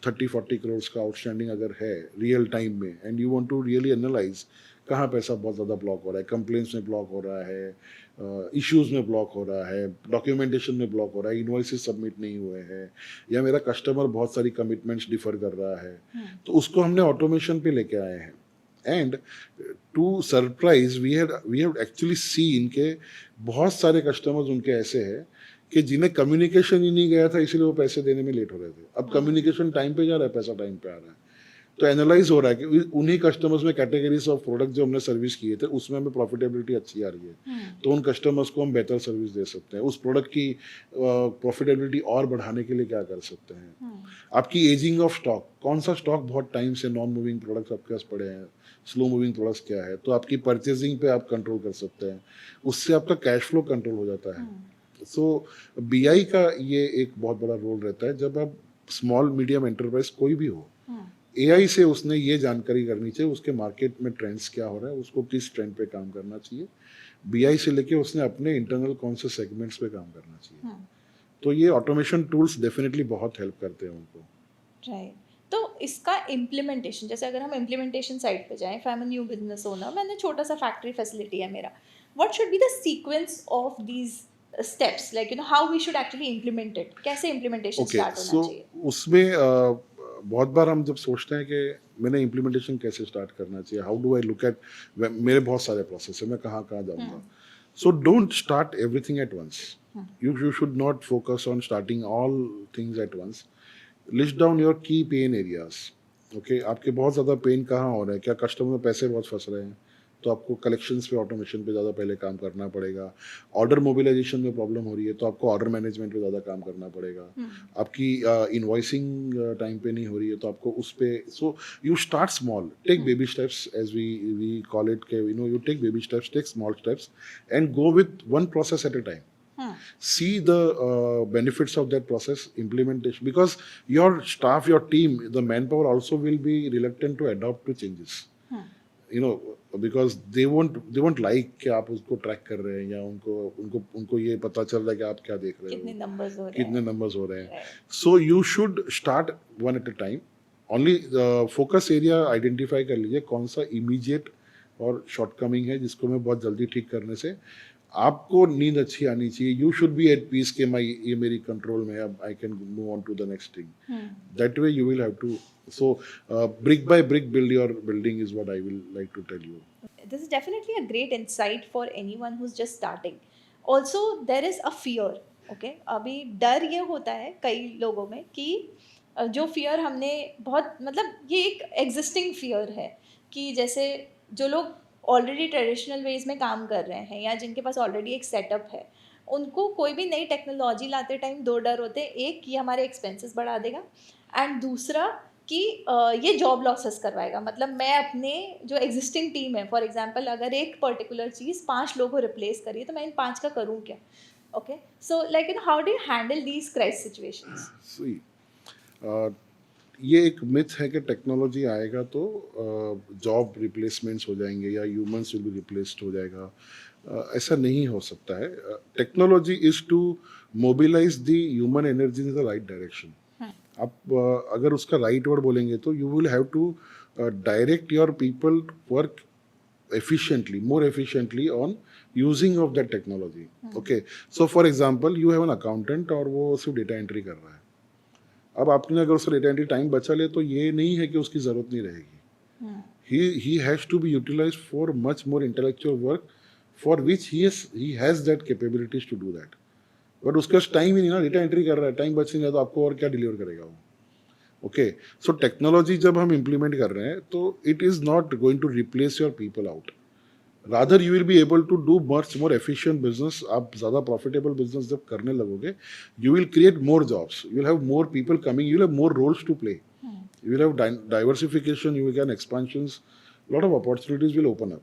Speaker 2: 30-40 crores का outstanding अगर है real time में, and you want to really analyse कहाँ पैसा बहुत ज़्यादा block हो रहा है, कंप्लेंट्स में ब्लॉक हो रहा है, इश्यूज में ब्लॉक हो रहा है, डॉक्यूमेंटेशन में ब्लॉक हो रहा है, इनवॉइसेस सबमिट नहीं हुए हैं, या मेरा कस्टमर बहुत सारी कमिटमेंट्स डिफर कर रहा है, तो उसको हमने ऑटोमेशन पे लेके आए हैं। And to surprise we have actually seen के बहुत सारे कस्टमर्स उनके ऐसे हैं कि जिन्हें कम्युनिकेशन ही नहीं गया था, इसीलिए वो पैसे देने में लेट हो रहे थे। अब कम्युनिकेशन टाइम पे जा रहा है, पैसा टाइम पे आ रहा है, तो एनालाइज हो रहा है कि उन्हीं कस्टमर्स में कैटेगरीज ऑफ प्रोडक्ट जो हमने सर्विस किए थे उसमें हमें प्रॉफिटेबिलिटी अच्छी आ रही है, तो उन कस्टमर्स को हम बेहतर सर्विस दे सकते हैं। उस प्रोडक्ट की प्रॉफिटेबिलिटी और बढ़ाने के लिए क्या कर सकते हैं, आपकी एजिंग ऑफ स्टॉक, कौन सा स्टॉक बहुत टाइम से नॉन मूविंग प्रोडक्ट्स आपके पास पड़े हैं, स्लो मूविंग प्रोडक्ट्स क्या है, तो आपकी परचेजिंग पे आप कंट्रोल कर सकते हैं, उससे आपका कैश फ्लो कंट्रोल हो जाता है। सो बीआई का ये एक बहुत बड़ा रोल रहता है जब आप स्मॉल मीडियम एंटरप्राइज कोई भी हो, एआई से उसने ये जानकारी करनी चाहिए उसके मार्केट में ट्रेंड्स क्या हो रहा है, उसको किस ट्रेंड पे काम करना चाहिए, बीआई से लेके उसने अपने इंटरनल कौन से सेगमेंट्स पे काम करना चाहिए। तो ये ऑटोमेशन टूल्स डेफिनेटली बहुत हेल्प करते हैं उनको।
Speaker 1: राइट। तो इसका इम्प्लीमेंटेशन, जैसे अगर हम इम्प्लीमेंटेशन साइड पे जाएं, if I am new business owner, मैंने छोटा सा फैक्ट्री फैसिलिटी है मेरा, what should be the sequence of these steps, like how we should actually implement it, कैसे इम्प्लीमेंटेशन
Speaker 2: ओके,
Speaker 1: स्टार्ट होना
Speaker 2: सो
Speaker 1: चाहिए?
Speaker 2: उसमें बहुत बार हम जब सोचते हैं कि मैंने इम्प्लीमेंटेशन कैसे स्टार्ट करना चाहिए, how do I look at, मेरे बहुत सारे प्रोसेस है, मैं कहाँ कहाँ जाऊँगा। So don't start everything at once, you should not focus on starting all things at once. List down your की पेन एरियाज। ओके, आपके बहुत ज़्यादा पेन कहाँ हो रहा है, क्या कस्टमर में पैसे बहुत फंस रहे हैं, तो आपको कलेक्शंस पे ऑटोमेशन पे ज़्यादा पहले काम करना पड़ेगा। ऑर्डर मोबिलाइजेशन में प्रॉब्लम हो रही है तो आपको ऑर्डर मैनेजमेंट पे ज़्यादा काम करना पड़ेगा। आपकी इनवॉइसिंग टाइम पे नहीं हो रही है तो आपको उस पे, so you start small, take baby steps as we call it के, you take baby steps, take small steps and go with one process at a time, see the benefits of that process implementation, because your staff, your team, the manpower also will be reluctant to adopt to changes, you know, because they won't like कि आप उसको track कर रहे हैं, या उनको उनको उनको ये पता चल रहा है कि आप क्या देख रहे
Speaker 1: कितने
Speaker 2: हो,
Speaker 1: नंबर्स हो रहे
Speaker 2: कितने
Speaker 1: हैं?
Speaker 2: नंबर्स हो रहे हैं।
Speaker 1: Right.
Speaker 2: So you should start one eight a time, only focus area identify कर लीजिए कौन सा इमीडिएट और शॉर्टकमिंग है जिसको मैं बहुत जल्दी ठीक करने से आपको नींद अच्छी आनी चाहिए। You should be at peace के माई ये मेरी कंट्रोल में है, अब I can move on to the next thing. That way you will have to, so brick by brick build your building is what I will like to tell you.
Speaker 1: This is definitely a great insight for anyone who's just starting. Also, there is a fear. Okay, अभी डर ये होता है कई लोगों में कि जो फियर हमने बहुत, मतलब ये एक एग्जिस्टिंग फियर है कि जैसे जो लोग ऑलरेडी ट्रेडिशनल वेज में काम कर रहे हैं या जिनके पास ऑलरेडी एक सेटअप है, उनको कोई भी नई टेक्नोलॉजी लाते टाइम दो डर होते हैं। एक, ये हमारे एक्सपेंसेस बढ़ा देगा, एंड दूसरा कि ये जॉब लॉसेस करवाएगा। मतलब मैं अपने जो एग्जिस्टिंग टीम है, फॉर एग्जांपल अगर एक पर्टिकुलर चीज़ 5 लोगों को रिप्लेस करिए तो मैं इन 5 का करूँ क्या? Okay, so like how do you handle these crisis situations?
Speaker 2: See, ये एक मिथ है कि टेक्नोलॉजी आएगा तो जॉब रिप्लेसमेंट्स हो जाएंगे या ह्यूमंस विल बी रिप्लेस्ड हो जाएगा. ऐसा नहीं हो सकता है. Technology is to mobilise the human energy in the right direction. आप अगर उसका राइट वर्ड बोलेंगे तो you will have to direct your people work efficiently, more efficiently on using of that technology. Okay, so for example, you have an accountant और वो सिर्फ data entry कर रहा है. अब आपने अगर उसका डेटा एंट्री टाइम बचा ले तो ये नहीं है कि उसकी ज़रूरत नहीं रहेगी. He has to be utilized for much more intellectual work for which he has that capabilities to do that. But उसका टाइम ही नहीं ना, डेटा एंट्री कर रहा है, टाइम बच नहीं रहा तो आपको और क्या डिलीवर करेगा वो. ओके, सो टेक्नोलॉजी जब हम इम्प्लीमेंट कर रहे हैं तो it is not going to replace your people out. Rather you will be able to do much more efficient business. आप ज़्यादा प्रॉफिटेबल बिजनेस जब करने लगोगे, you will create more jobs, you will have more people coming, you will have more roles to play, you will have diversification, you will can expansions, lot of opportunities will open up.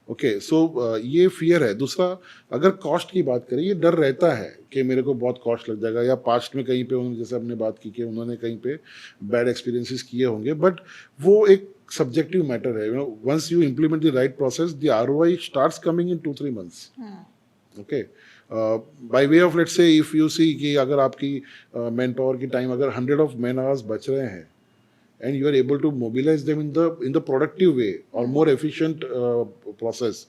Speaker 2: Okay, so ये fear है. दूसरा, अगर cost की बात करें, ये डर रहता है कि मेरे को बहुत कॉस्ट लग जाएगा, या पास्ट में कहीं पे उन्होंने, जैसे हमने बात की कि उन्होंने कहीं पे बैड एक्सपीरियंसेस किए होंगे, बट वो एक सब्जेक्टिव मैटर है. Once you implement the right process, the ROI starts coming in 2-3 months. Okay, by way of let's say if you see कि अगर आपकी मैन पावर की टाइम अगर 100 ऑफ मैन आवर्स बच रहे हैं and you are able to mobilize them in the productive way or more efficient process,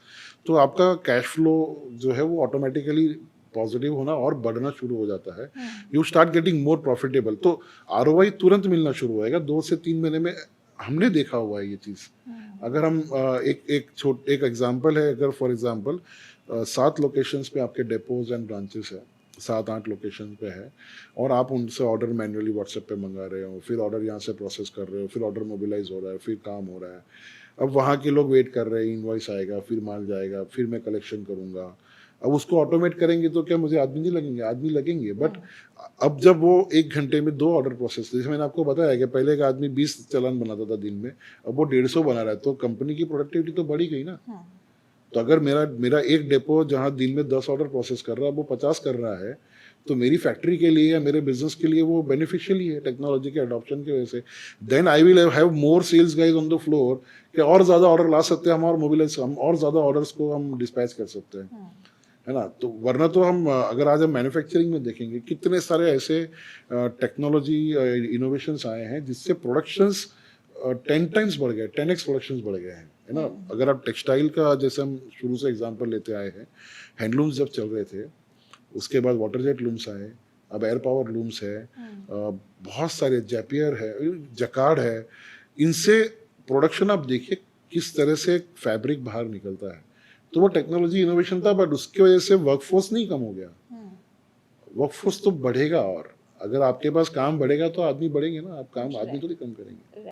Speaker 2: तो आपका कैश फ्लो जो है वो ऑटोमेटिकली पॉजिटिव होना और बढ़ना शुरू हो जाता है. You start getting more profitable. तो ROI तुरंत मिलना शुरू होएगा, 2 से 3 महीने में. हमने देखा हुआ है ये चीज़. अगर हम एक एग्जांपल है, अगर फॉर एग्जांपल 7 लोकेशंस पे आपके डेपोज एंड ब्रांचेस है, 7-8 लोकेशन पे है, और आप उनसे ऑर्डर मैन्युअली व्हाट्सएप पे मंगा रहे हो, फिर ऑर्डर यहाँ से प्रोसेस कर रहे हो, फिर ऑर्डर मोबिलाइज हो रहा है, फिर काम हो रहा है. अब वहाँ के लोग वेट कर रहे हैं, इनवॉइस आएगा, फिर माल जाएगा, फिर मैं कलेक्शन करूँगा. अब उसको ऑटोमेट करेंगे तो क्या मुझे आदमी नहीं लगेंगे? आदमी लगेंगे, बट अब जब वो 1 घंटे में 2 ऑर्डर प्रोसेस, जैसे मैंने आपको बताया कि पहले का आदमी 20 चालान बनाता था दिन में, अब वो 150 बना रहा है, तो कंपनी की प्रोडक्टिविटी तो बढ़ी गई ना. तो अगर मेरा एक डेपो जहाँ दिन में 10 ऑर्डर प्रोसेस कर रहा है, वो 50 कर रहा है, तो मेरी फैक्ट्री के लिए या मेरे बिजनेस के लिए वो बेनिफिशियल ही है टेक्नोलॉजी के अडॉप्शन की वजह से. Then I will have more sales guys on the floor कि और ज़्यादा ऑर्डर ला सकते हैं हम, और मोबिलाइज हम और ज़्यादा ऑर्डर्स को हम डिस्पैच कर सकते हैं, है ना. तो वरना तो हम अगर आज हम मैन्युफैक्चरिंग में देखेंगे, कितने सारे ऐसे टेक्नोलॉजी इनोवेशंस आए हैं जिससे प्रोडक्शंस 10 टाइम्स बढ़ गए, 10x प्रोडक्शंस बढ़ गए हैं, है ना. अगर आप टेक्सटाइल का जैसे हम शुरू से एग्जांपल लेते आए हैं, हैंडलूम्स जब चल रहे थे, उसके बाद वाटर जेट लूम्स आए, अब एयर पावर लूम्स है, बहुत सारे जैपियर है, जकार्ड है. इनसे प्रोडक्शन आप देखिए किस तरह से फैब्रिक बाहर निकलता है. तो वो टेक्नोलॉजी इनोवेशन था, बट उसकी वजह से वर्कफोर्स नहीं कम हो गया, वर्कफोर्स तो बढ़ेगा. और अगर आपके पास काम बढ़ेगा तो आदमी बढ़ेंगे ना, आप काम आदमी तो नहीं कम करेंगे.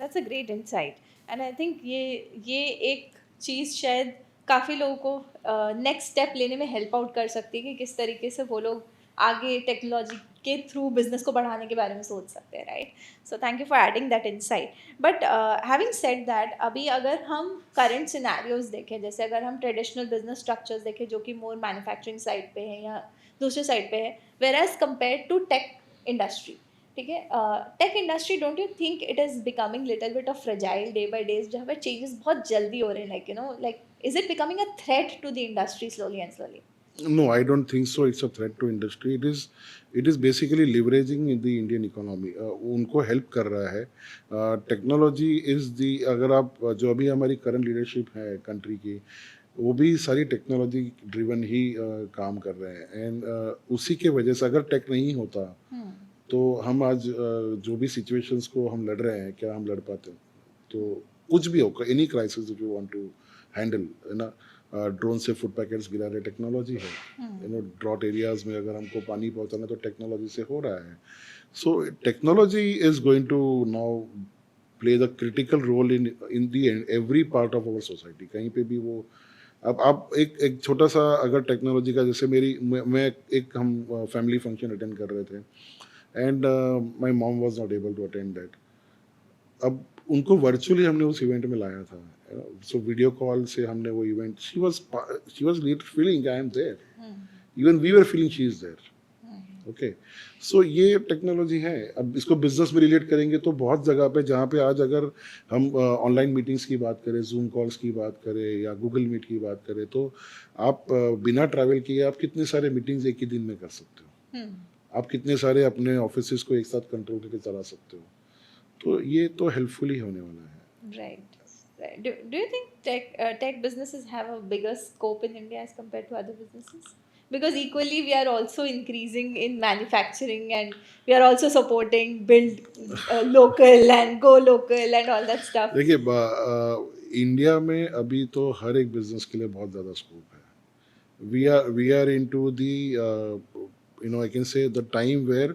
Speaker 1: That's a great insight. And I think ये एक चीज़ शायद काफ़ी लोगों को नेक्स्ट स्टेप लेने में हेल्प आउट कर सकती है कि किस तरीके से वो लोग आगे टेक्नोलॉजी के थ्रू बिजनेस को बढ़ाने के बारे में सोच सकते हैं, right. So thank you for adding that insight. But having said that, अभी अगर हम करंट सिनेरियोज देखें, जैसे अगर हम ट्रेडिशनल बिजनेस स्ट्रक्चर्स देखें जो कि मोर मैन्युफैक्चरिंग साइड पे है या दूसरे साइड पे है, where as compare to tech industry, ठीक है. Tech industry, don't you think it is becoming little bit of fragile day by day, जहाँ पे चेंजेस बहुत जल्दी हो रहे हैं, like like is it becoming a threat to the industry slowly and slowly?
Speaker 2: No, I don't think so. It's a threat to industry. It is basically leveraging in the Indian economy. उनको help कर रहा है. Technology is the, अगर आप जो अभी हमारी current leadership है country की, वो भी सारी टेक्नोलॉजी ड्रिवन ही काम कर रहे हैं. एंड उसी के वजह से अगर टेक नहीं होता तो हम आज जो भी सिचुएशंस को हम लड़ रहे हैं, क्या हम लड़ पाते? तो कुछ भी हो, any crisis if you want to handle, है ना. ड्रोन से फूड पैकेट्स गिरा रहे, टेक्नोलॉजी है. ड्रॉट एरियाज में अगर हमको पानी पहुंचाना तो टेक्नोलॉजी से हो रहा है. So technology is going to now play the critical role in the every part of our society. कहीं पे भी वो, अब आप एक छोटा सा अगर टेक्नोलॉजी का, जैसे मैं एक हम फैमिली फंक्शन अटेंड कर रहे थे, and my mom was not able to attend that. अब उनको वर्चुअली हमने उस इवेंट में लाया था. सो वीडियो कॉल से हमने वो event, she was feeling I am there, even we were feeling she is there. Okay, so ये टेक्नोलॉजी है। अब इसको बिजनेस में रिलेट करेंगे तो बहुत जगह पे, जहाँ पे आज अगर हम ऑनलाइन मीटिंग्स की बात करें, जूम कॉल्स की बात करें या गूगल मीट की बात करें, तो आप बिना ट्रैवल किए आप कितने सारे मीटिंग्स एक ही दिन में कर सकते हो।
Speaker 1: Hmm.
Speaker 2: आप कितने सारे अपने ऑफिस को एक साथ कंट्रोल करके चला सकते हो। तो ये तो हेल्पफुल ही होने वाला है।
Speaker 1: Right. Right. Do you think tech businesses have a bigger scope in India as compared to other businesses? Because equally we are also increasing in manufacturing and we are also supporting build local and go local and all that stuff.
Speaker 2: देखिए, India में अभी तो हर एक business के लिए बहुत ज़्यादा scope है। We are into the I can say the time where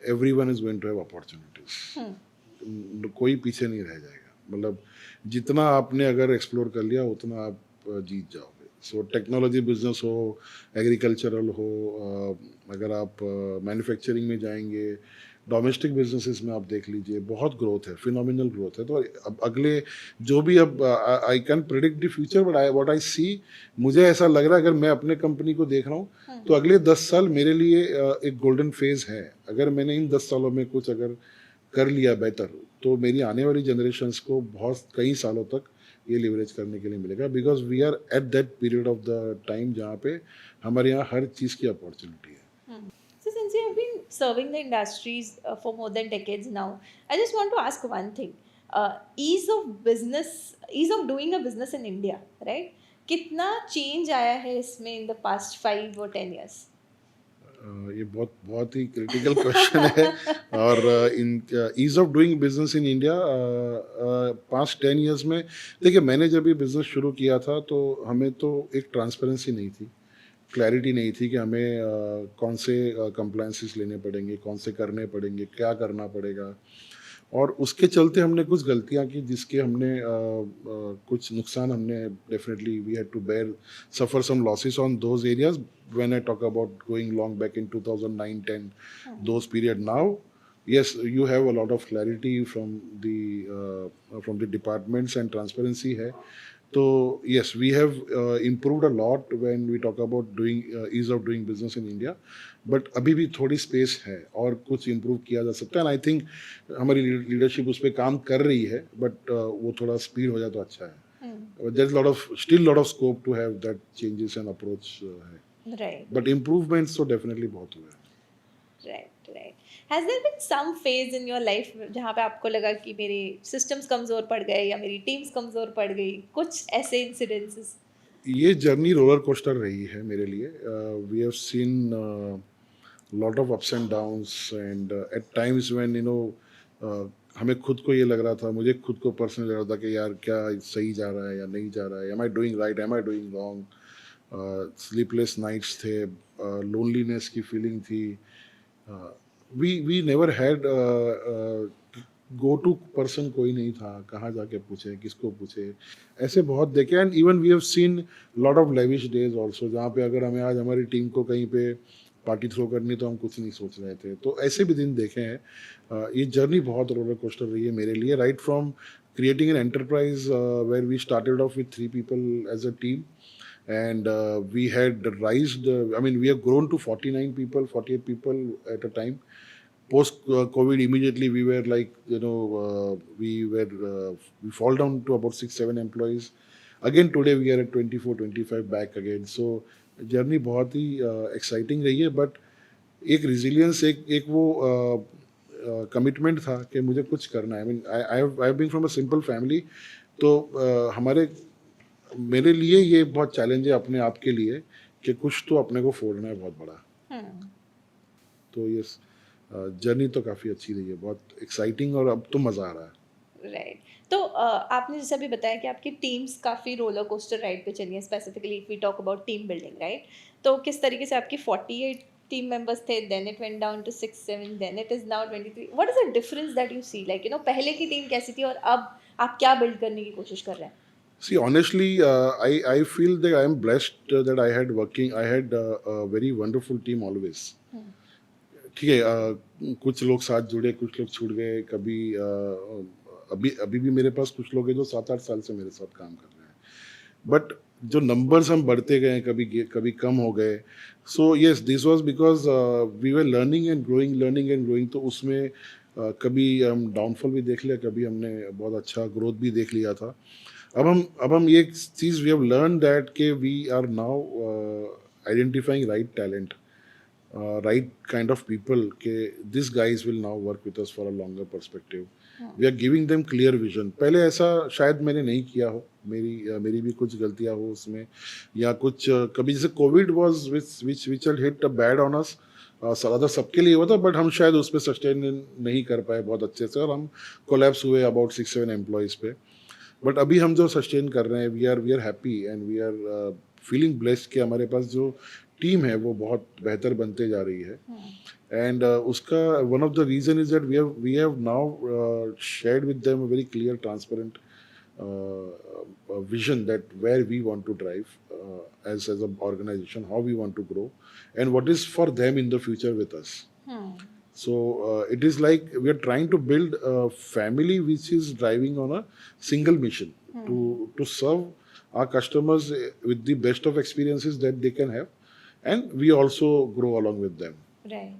Speaker 2: everyone is going to have
Speaker 1: Hmm.
Speaker 2: Opportunities. कोई पीछे नहीं रह जाएगा। मतलब जितना आपने अगर एक्सप्लोर कर लिया उतना आप जीत जाओगे। सो टेक्नोलॉजी बिजनेस हो, एग्रीकल्चरल हो, अगर आप मैन्युफैक्चरिंग में जाएंगे, डोमेस्टिक बिजनेसेस में आप देख लीजिए, बहुत ग्रोथ है, फिनोमिनल ग्रोथ है। तो अब अगले जो भी, अब I can predict the future, but I what I see, मुझे ऐसा लग रहा है, अगर मैं अपने कंपनी को देख रहा हूँ तो अगले 10 साल मेरे लिए एक गोल्डन फेज है। अगर मैंने इन 10 सालों में कुछ अगर कर लिया बेहतर, तो मेरी आने वाली जनरेशन्स को बहुत कई सालों तक ये लिवरेज करने के लिए मिलेगा, because we are at that period of the time जहाँ पे हमारे यहाँ हर चीज़ की अपॉर्चुनिटी है।
Speaker 1: So, since you have been serving the industries for more than decades now, I just want to ask one thing. Ease of doing a business in India, right? कितना change आया है इसमें in the past 5 or 10 years?
Speaker 2: ये बहुत बहुत ही critical question है। और in ease of doing business in India, past 10 years में, देखिए, मैंने जब ये बिजनेस शुरू किया था तो हमें तो एक ट्रांसपेरेंसी नहीं थी, क्लैरिटी नहीं थी कि हमें कौन से कंप्लायंसेस लेने पड़ेंगे, कौन से करने पड़ेंगे, क्या करना पड़ेगा। और उसके चलते हमने कुछ गलतियां की, जिसके हमने कुछ नुकसान हमने definitely we had to bear, suffer some losses on those areas when I talk about going long back in 2009-10, those period. Now yes, you have a lot of clarity from the departments and transparency है। तो yes, we have improved a lot when we talk about doing ease of doing business in India, but अभी भी थोड़ी space है और कुछ improve किया जा सकता है। एंड आई थिंक हमारी लीडरशिप उस पर काम कर रही है, बट वो थोड़ा स्पीड हो जाए तो अच्छा है। There is lot of scope to have that changes and approach है,
Speaker 1: Right.
Speaker 2: बट इम्प्रूवमेंट्स तो डेफिनेटली बहुत हुए हैं।
Speaker 1: Right, right. Has there been some phase in your life जहाँ पे आपको लगा कि मेरे systems कमज़ोर पड़ गए या मेरी teams कमज़ोर पड़ गई, कुछ ऐसे incidences?
Speaker 2: ये जर्नी रोलर कोस्टर रही है मेरे लिए। We have seen lot of ups and downs, and at times when हमें खुद को ये लग रहा था, मुझे खुद को पर्सनली लग रहा था कि यार क्या सही जा रहा है या नहीं जा रहा है, am I doing right, am I doing wrong. Sleepless nights थे, लोनलीनेस की फीलिंग थी। We never had go to person, कोई नहीं था, कहाँ जाके पूछे, किसको पूछे, ऐसे बहुत देखे। And even we have seen lot of lavish days also, जहाँ पे अगर हमें आज हमारी टीम को कहीं पे पार्टी थ्रो करनी तो हम कुछ नहीं सोच रहे थे। तो ऐसे भी दिन देखे हैं। ये जर्नी बहुत रोलर कोस्टर रही है मेरे लिए, right from creating an enterprise where we started off with 3 people as a team, and we had rised, I mean, we have grown to 49 people, 48 people at a time. Post COVID, immediately we were like, we fall down to about 6-7 employees. Again today we are at 24-25 back again. So journey बहुत ही exciting रही है, but एक resilience, एक वो commitment था कि मुझे कुछ करना है। I mean, I have been from a simple family, तो मेरे लिए ये बहुत चैलेंज है अपने आप के लिए कि कुछ तो अपने को फोड़ना है बहुत बड़ा। तो ये जर्नी तो काफ़ी अच्छी रही है, बहुत एक्साइटिंग, और अब तो मज़ा आ रहा है।
Speaker 1: राइट। तो आपने जैसे अभी बताया कि आपकी टीम्स काफ़ी रोलर कोस्टर राइड पे चली हैं, specifically if we talk about team building, right? तो किस तरीके से आपकी 48 टीम मेंबर्स थे, then it went down to 6-7, then it is now 23। What is the difference that you see, like पहले की टीम कैसी थी और अब आप क्या बिल्ड करने की कोशिश कर रहे हैं?
Speaker 2: See, honestly, I feel that I am blessed that I had a very wonderful team always. ठीक है, कुछ लोग साथ जुड़े, कुछ लोग छूट गए, कभी अभी भी मेरे पास कुछ लोग हैं जो 7-8 साल से मेरे साथ काम कर रहे हैं। बट जो नंबर्स हम बढ़ते गए, कभी कम हो गए. So yes, this was because we were learning and growing. तो उसमें कभी हम डाउनफॉल भी देख लिया, कभी हमने बहुत अच्छा ग्रोथ भी देख लिया था. अब हम ये चीज़ वी हैव लर्न दैट के we are now identifying right talent, right kind of people के these guys will now work with us for a longer perspective. We are giving them clear vision. पहले ऐसा शायद मैंने नहीं किया हो, मेरी भी कुछ गलतियां हो उसमें, या कुछ कभी जैसे Covid was which hit bad on us. ज्यादा सबके लिए हुआ था, बट हम शायद उस पर सस्टेन नहीं कर पाए बहुत अच्छे से, और हम कोलैप्स हुए अबाउट 6-7 एम्प्लॉयज़ पे. बट अभी हम जो सस्टेन कर रहे हैं, we are happy and we are feeling blessed कि हमारे पास जो टीम है वो बहुत बेहतर बनते जा रही है. एंड उसका one of the reason is that we have now shared with them a very clear transparent vision that where we want to drive as an organization, how we want to grow, and what is for them in the future with us. So it is like we are trying to build a family which is driving on a single mission to serve our customers with the best of experiences that they can have, and we also grow along with them.
Speaker 1: Right.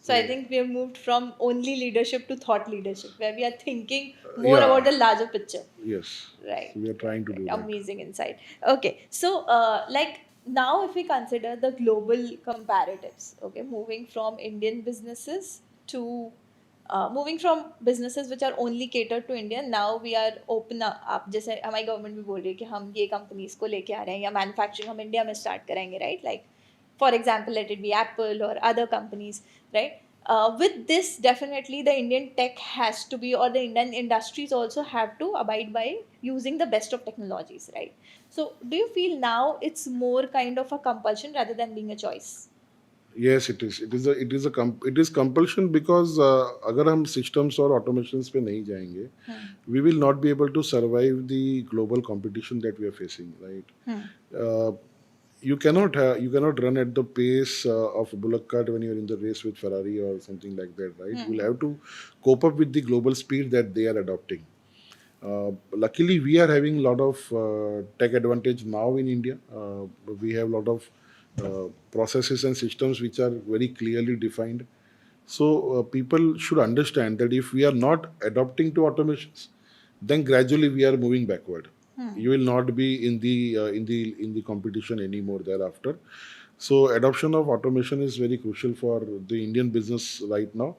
Speaker 1: So I think we have moved from only leadership to thought leadership, where we are thinking more
Speaker 2: Yeah.
Speaker 1: about the larger picture.
Speaker 2: Yes.
Speaker 1: Right.
Speaker 2: So we are trying to do that.
Speaker 1: Amazing insight. Okay, so like now, if we consider the global comparatives, okay, moving from businesses which are only catered to India, now we are open up. जैसे हमारी government भी बोल रही है कि हम ये companies को लेके आ रहे हैं या मैन्युफैक्चरिंग हम इंडिया में स्टार्ट करेंगे, right? Like for example, let it be Apple or other companies, right? With this, definitely the Indian tech has to be, or the Indian industries also have to abide by using the best of technologies, right? So do you feel now it's more kind of a compulsion rather than being a choice?
Speaker 2: Yes, it is. It is compulsion because अगर हम systems और automations पे नहीं जाएंगे, we will not be able to survive the global competition that we are facing, right? Uh, you cannot run at the pace of a bullock cart when you're in the race with Ferrari or something like that, right? You'll have to cope up with the global speed that they are adopting. Luckily, we are having a lot of tech advantage now in India. We have a lot of processes and systems which are very clearly defined. So people should understand that if we are not adopting to automations, then gradually we are moving backward. You will not be in the competition anymore thereafter. So adoption of automation is very crucial for the Indian business right now,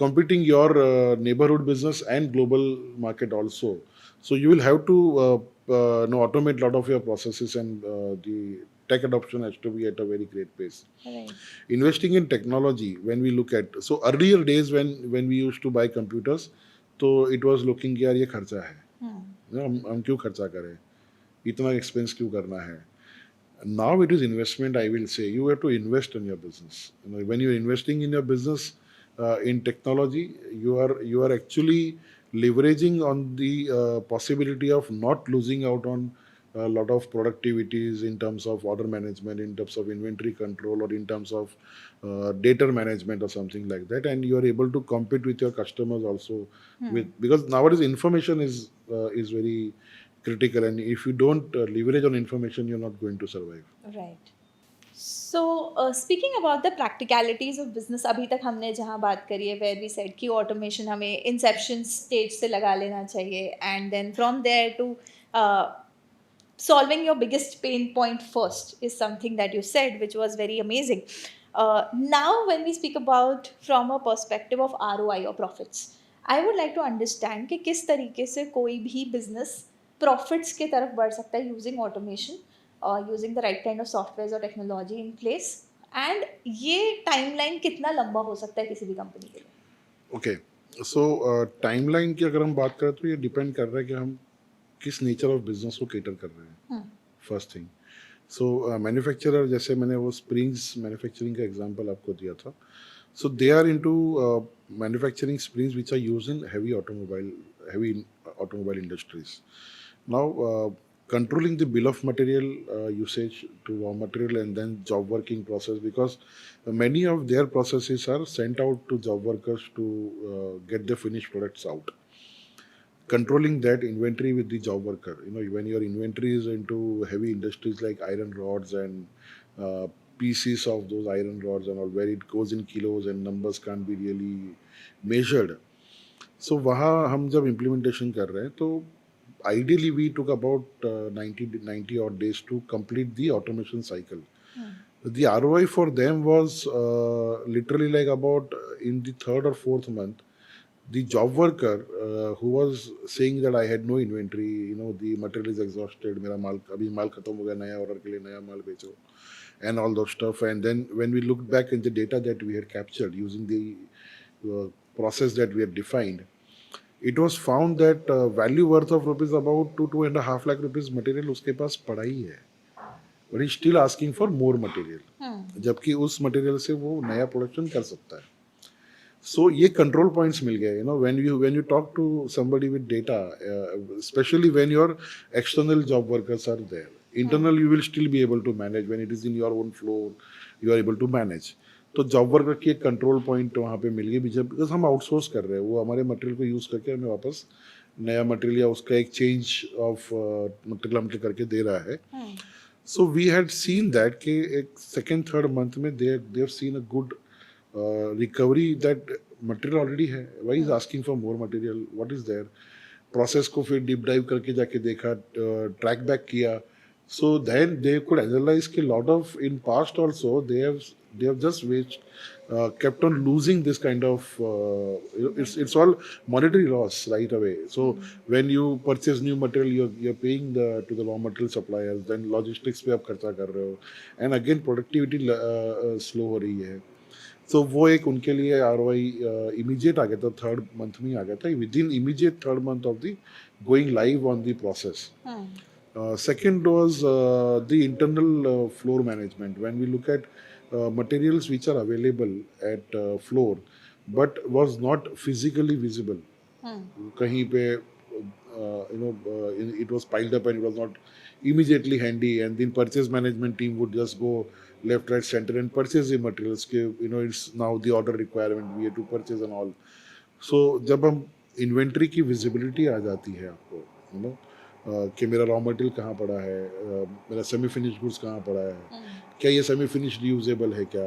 Speaker 2: competing your neighborhood business and global market also. So you will have to automate a lot of your processes, and the tech adoption has to be at a very great pace.
Speaker 1: Right.
Speaker 2: Investing in technology, when we look at, so earlier days when we used to buy computers, तो it was looking कि यार ये खर्चा है, हम क्यों खर्चा करें, इतना एक्सपेंस क्यों करना है. Now it is investment. I will say you have to invest in your business. When you're investing in your business in technology, you are actually leveraging on the possibility of not losing out on a lot of productivities in terms of order management, in terms of inventory control, or in terms of data management or something like that, and you are able to compete with your customers also. Because nowadays information is very critical, and if you don't leverage on information, you're not going to survive.
Speaker 1: Right. So speaking about the practicalities of business, अभी तक हमने जहाँ बात करी है, where we said कि automation हमें inception stage से लगा लेना चाहिए, and then from there to solving your biggest pain point first is something that you said, which was very amazing. Now, when we speak about from a perspective of ROI or profits, I would like to understand कि किस तरीके से कोई भी business profits के तरफ बढ़ सकता है using automation, using the right kind of softwares or technology in place, and ये timeline कितना लंबा हो सकता है किसी भी कंपनी के लिए?
Speaker 2: ओके, सो टाइमलाइन की अगर हम बात करें तो ये डिपेंड कर रहा है कि हम किस नेचर ऑफ बिजनेस को केटर कर रहे हैं. फर्स्ट थिंग, सो मैन्युफैक्चरर, जैसे मैंने वो स्प्रिंग्स मैन्युफैक्चरिंग का एग्जांपल आपको दिया था, so they are into manufacturing springs which are used in heavy automobile industries. Now, controlling the bill of material usage to raw material and then job working process, because many of their processes are sent out to job workers to get the finished products out. controlling that inventory with the job worker. You know, when your inventory is into heavy industries like iron rods and pieces of those iron rods and all, where it goes in kilos and numbers can't be really measured. So वहाँ हम जब implementation कर रहे हैं तो ideally we took about 90 odd days to complete the automation cycle. The ROI for them was literally like about in the third or fourth month, the job worker who was saying that I had no inventory, you know, the material is exhausted, मेरा माल अभी माल खत्म हो गया, नया order के लिए नया माल बेचो, and all those stuff. And then when we looked back in the data that we had captured using the process that we had defined, it was found that value worth of rupees about 2.5 lakh rupees material उसके पास पड़ा ही है, but he's still asking for more material, जबकि उस material से वो नया production कर सकता है. So ये control points मिल गए. You know, when you talk to somebody with data, especially when your external job workers are there, internal you will still be able to manage. When it is in your own floor, you are able to manage. तो job worker की एक control point वहाँ पे मिल गई, because हम outsource कर रहे हैं, वो हमारे मटेरियल को यूज़ करके हमें वापस नया मटेरियल या उसका एक चेंज ऑफ मटेरियल हमको करके दे रहा है. So we had seen that कि एक सेकेंड थर्ड मंथ में they have seen a good recovery, that material already है, why is asking for more material, what is there. Process को फिर डीप डाइव करके जाके देखा, ट्रैक बैक किया. So then they could analyze कि lot of in past also they have just kept on losing this kind of it's all monetary loss right away. So when you purchase new material, you're paying to the raw material suppliers, then logistics पे आप खर्चा कर रहे हो, and again productivity slow हो रही है. So वो एक उनके लिए ROI immediate आ गया था, थर्ड मंथ में आ गया था, within immediate third month of the going live on the process. Second was the internal floor management. When we look at materials which are available at floor but was not physically visible, कहीं पे it was piled up and it was not immediately handy, and then purchase management team would just go left right center and purchase the materials के, it's now the order requirement, we have to purchase and all. So जब हम inventory की visibility आ जाती है आपको, कि मेरा raw material कहाँ पड़ा है, मेरा सेमी फिनिश गुड्स कहाँ पड़ा है, क्या ये सेमी फिनिश रीयूजेबल है, क्या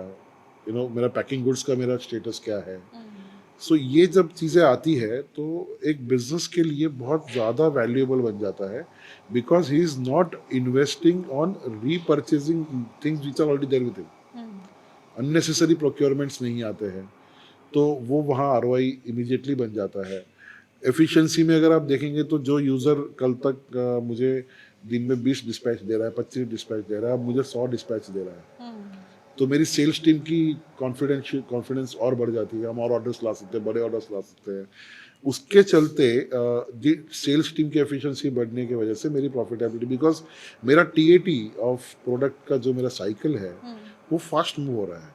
Speaker 2: मेरा पैकिंग गुड्स का मेरा स्टेटस क्या है. सो ये जब चीज़ें आती है तो एक बिजनेस के लिए बहुत ज़्यादा वैल्यूएबल बन जाता है, because he is not investing on repurchasing things which are already there with him. Unnecessary procurements नहीं आते हैं, तो वो वहाँ ROI इमीडिएटली बन जाता है. एफिशिएंसी में अगर आप देखेंगे तो जो यूज़र कल तक मुझे दिन में 20 डिस्पैच दे रहा है, 25 डिस्पैच दे रहा है, अब मुझे 100 डिस्पैच दे रहा है, तो मेरी सेल्स टीम की कॉन्फिडेंस और बढ़ जाती है, हम और ऑर्डर्स ला सकते हैं, बड़े ऑर्डर्स ला सकते हैं. उसके चलते सेल्स टीम की एफिशिएंसी बढ़ने की वजह से मेरी प्रॉफिटेबिलिटी, बिकॉज मेरा TAT ऑफ प्रोडक्ट का जो मेरा साइकिल है वो फास्ट मूव हो रहा है,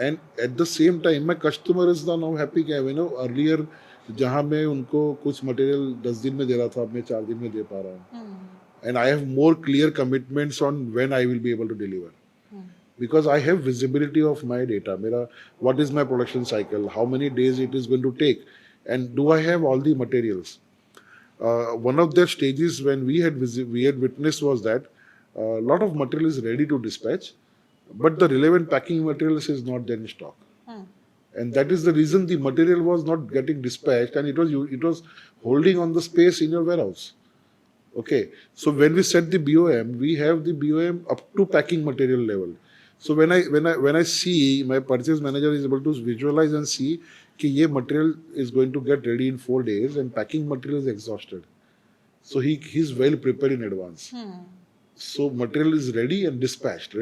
Speaker 2: and at the same time my customer is now happy. क्या है, अर्लियर जहाँ मैं उनको कुछ मटेरियल 10 दिन में दे रहा था, अब मैं 4 दिन में दे पा रहा हूँ, and I have more clear commitments on when I will be able to deliver, because I have visibility of my data. मेरा what is my production cycle, how many days it is going to take, and do I have all the materials. One of the stages when we had witnessed was that a lot of material is ready to dispatch, but the relevant packing materials is not there in stock. And that is the reason the material was not getting dispatched, and it was holding on the space in your warehouse. Okay, so when we set the BOM, we have the BOM up to packing material level. So when I see, my purchase manager is able to visualize and see कि ये material is going to get ready in 4 days and packing material is exhausted. So he's well prepared in advance. So material is ready and dispatched,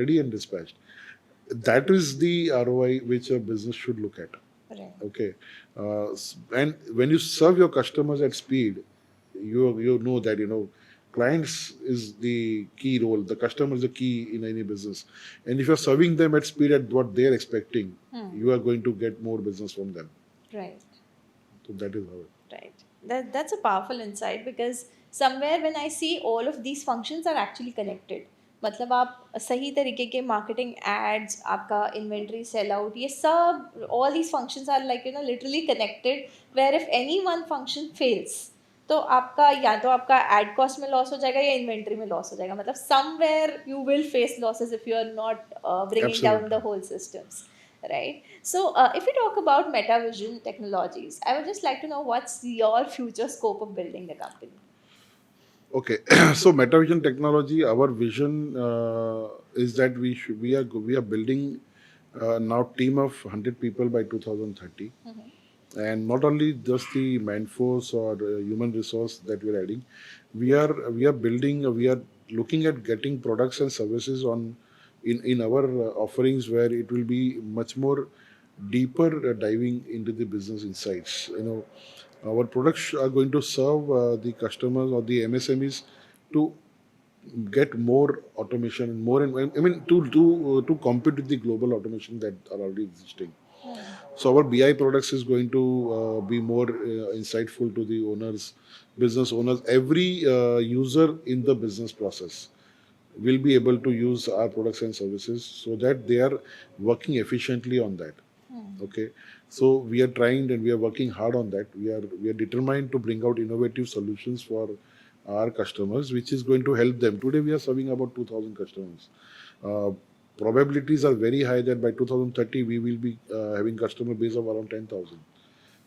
Speaker 2: That is the ROI which a business should look at.
Speaker 1: Right.
Speaker 2: Okay, and when you serve your customers at speed, you know that clients is the key role. The customer is the key in any business, and if you're serving them at speed at what they're expecting, you are going to get more business from them.
Speaker 1: Right.
Speaker 2: So that is how it.
Speaker 1: Right. That's a powerful insight, because somewhere when I see all of these functions are actually connected. मतलब आप सही तरीके के marketing ads, आपका inventory sale out, ये सब all these functions are like literally connected, where if any one function fails तो तो आपका या तो आपका एड कॉस्ट में लॉस हो जाएगा या इन्वेंट्री में लॉस हो जाएगा, मतलब somewhere you will face losses if you are not bringing down the
Speaker 2: Absolutely.
Speaker 1: whole systems, right? So if we talk about MetaVision technologies, I would just like to know what's your future scope of building the company.
Speaker 2: Okay, so MetaVision technology, our vision is that we are building now team of 100 people by 2030, and not only just the manforce or human resource that we are adding, we are looking at getting products and services on in our offerings where it will be much more deeper diving into the business insights. Our products are going to serve the customers or the MSMEs to get more automation and more. And I mean to compete with the global automation that are already existing. So our BI products is going to be more insightful to the owners, business owners, every user in the business process will be able to use our products and services so that they are working efficiently on that. Okay, so we are trying and we are working hard on that. We are determined to bring out innovative solutions for our customers, which is going to help them. Today we are serving about 2,000 customers. uh, Probabilities are very high that by 2030 we will be having customer base of around 10,000.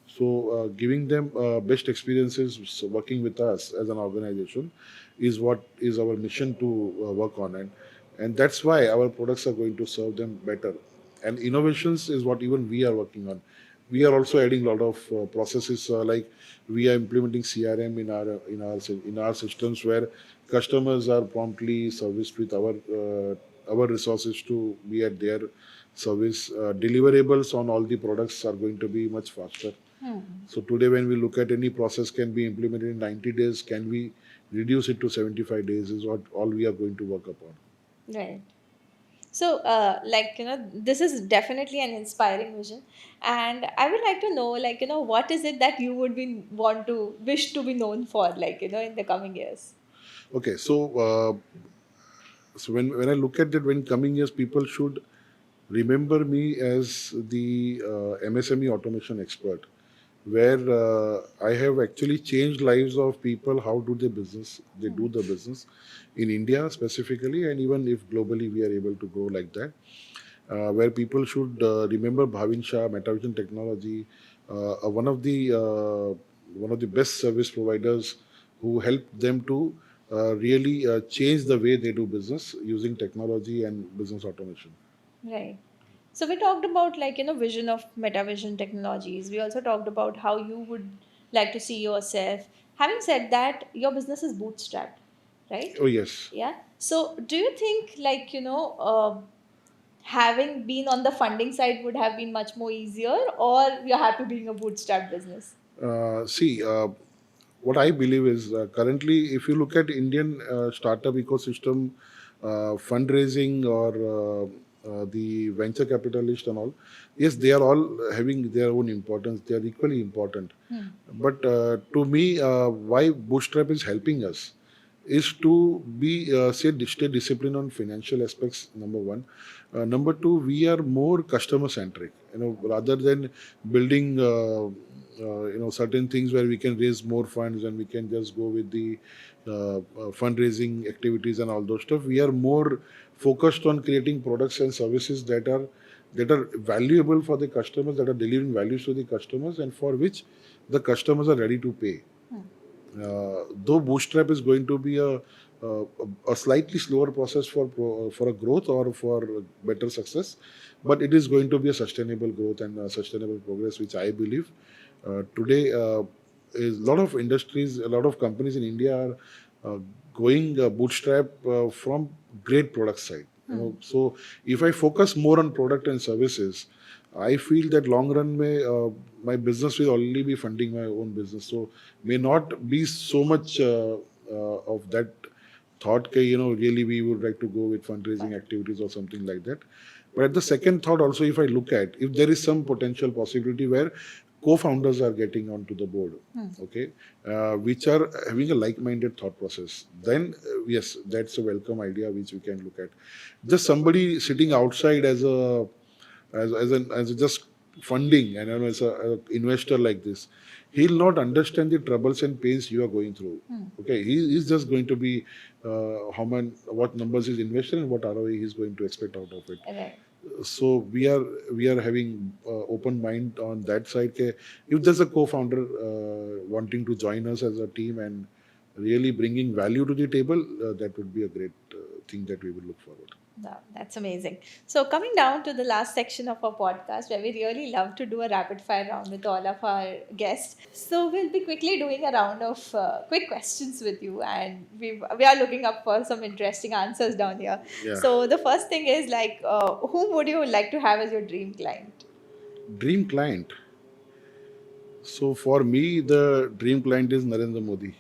Speaker 2: So, giving them best experiences working with us as an organization is what is our mission to work on, and that's why our products are going to serve them better. And innovations is what even we are working on. We are also adding a lot of processes, like we are implementing CRM in our systems where customers are promptly serviced with our resources to be at their service. Deliverables on all the products are going to be much faster. So today, when we look at any process can be implemented in 90 days, can we reduce it to 75 days is what all we are going to work upon.
Speaker 1: Right. So, this is definitely an inspiring vision, and I would like to know, what is it that you would be want to wish to be known for, in the coming years.
Speaker 2: Okay, so when I look at that, when coming years, people should remember me as the MSME automation expert, where I have actually changed lives of people. How do they do the business in India specifically, and even if globally we are able to go like that, where people should remember Bhavin Shah, MetaVision Technology, one of the best service providers who helped them to really change the way they do business using technology and business automation.
Speaker 1: Right. So we talked about vision of MetaVision technologies. We also talked about how you would like to see yourself. Having said that, your business is bootstrapped, right?
Speaker 2: Oh yes.
Speaker 1: Yeah. So do you think having been on the funding side would have been much more easier, or you're happy being a bootstrap business?
Speaker 2: See, what I believe is currently, if you look at Indian startup ecosystem, fundraising or the venture capitalist and all, yes, they are all having their own importance. They are equally important. But to me, why Bootstrap is helping us is to be stay disciplined on financial aspects. Number one, number two, we are more customer centric. Rather than building certain things where we can raise more funds and we can just go with the fundraising activities and all those stuff. We are more focused on creating products and services that are valuable for the customers, that are delivering values to the customers, and for which the customers are ready to pay. Though Bootstrap is going to be a, a slightly slower process for a growth or for better success, but it is going to be a sustainable growth and a sustainable progress, which I believe today is a lot of industries, a lot of companies in India are going bootstrap from great product side. So if I focus more on product and services, I feel that long run my business will only be funding my own business. So may not be so much of that thought that really we would like to go with fundraising activities or something like that. But at the second thought also, if I look at if there is some potential possibility where co-founders are getting onto the board, okay, which are having a like-minded thought process, then yes, that's a welcome idea which we can look at. Just somebody sitting outside as just funding and as a investor like this, he'll not understand the troubles and pains you are going through. Okay, he's just going to be what numbers he's invested and what ROI he's going to expect out of it.
Speaker 1: Right.
Speaker 2: So we are having open mind on that side. If there's a co-founder wanting to join us as a team and really bringing value to the table, that would be a great thing that we will look forward.
Speaker 1: Wow, that's amazing. So, coming down to the last section of our podcast, where we really love to do a rapid fire round with all of our guests. So, we'll be quickly doing a round of quick questions with you, and we are looking up for some interesting answers down here.
Speaker 2: Yeah.
Speaker 1: So, the first thing is like, whom would you like to have as your dream client?
Speaker 2: Dream client. So for me, the dream client is Narendra Modi.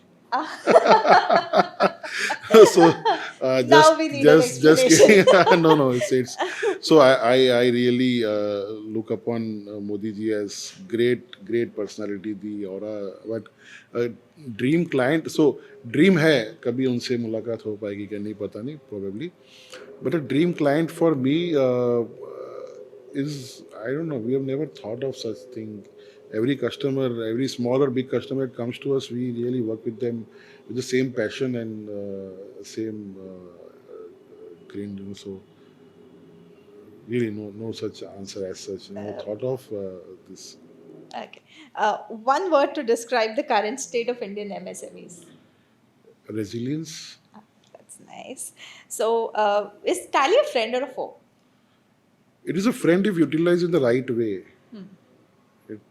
Speaker 2: So
Speaker 1: Now we need an
Speaker 2: just
Speaker 1: explanation.
Speaker 2: kidding. No, it's so I really look upon Modi ji as great personality, the aura, but dream client. So dream है कभी उनसे मुलाकात हो पाएगी क्या नहीं पता नहीं, probably, but a dream client for me is, I don't know, we have never thought of such thing. Every customer, every small or big customer that comes to us, we really work with them with the same passion and same green, so really no such answer as such. No thought of this.
Speaker 1: Okay. One word to describe the current state of Indian MSMEs.
Speaker 2: Resilience.
Speaker 1: That's nice. So, is Tally a friend or a foe?
Speaker 2: It is a friend if utilized in the right way.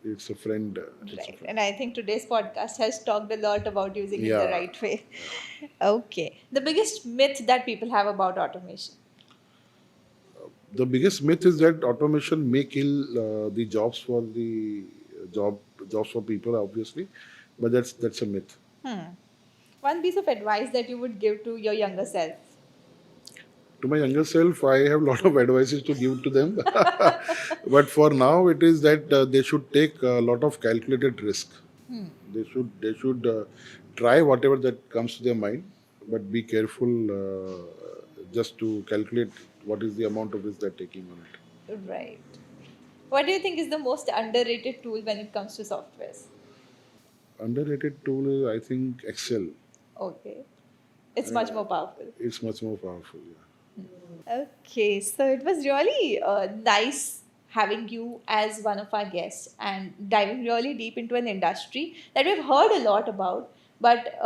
Speaker 2: It's a friend.
Speaker 1: Right. And I think today's podcast has talked a lot about using it the
Speaker 2: Yeah.
Speaker 1: right way. Okay. The biggest myth that people have about automation.
Speaker 2: The biggest myth is that automation may kill the jobs for the jobs for people, obviously, but that's a myth.
Speaker 1: One piece of advice that you would give to your younger self.
Speaker 2: To my younger self, I have a lot of advices to give to them, but for now, it is that they should take a lot of calculated risk. They should try whatever that comes to their mind, but be careful just to calculate what is the amount of risk they're taking on it.
Speaker 1: Right. What do you think is the most underrated tool when it comes to softwares?
Speaker 2: Underrated tool is, I think, Excel.
Speaker 1: Okay. It's much more powerful.
Speaker 2: It's much more powerful. Yeah.
Speaker 1: Okay, so it was really nice having you as one of our guests and diving really deep into an industry that we've heard a lot about, but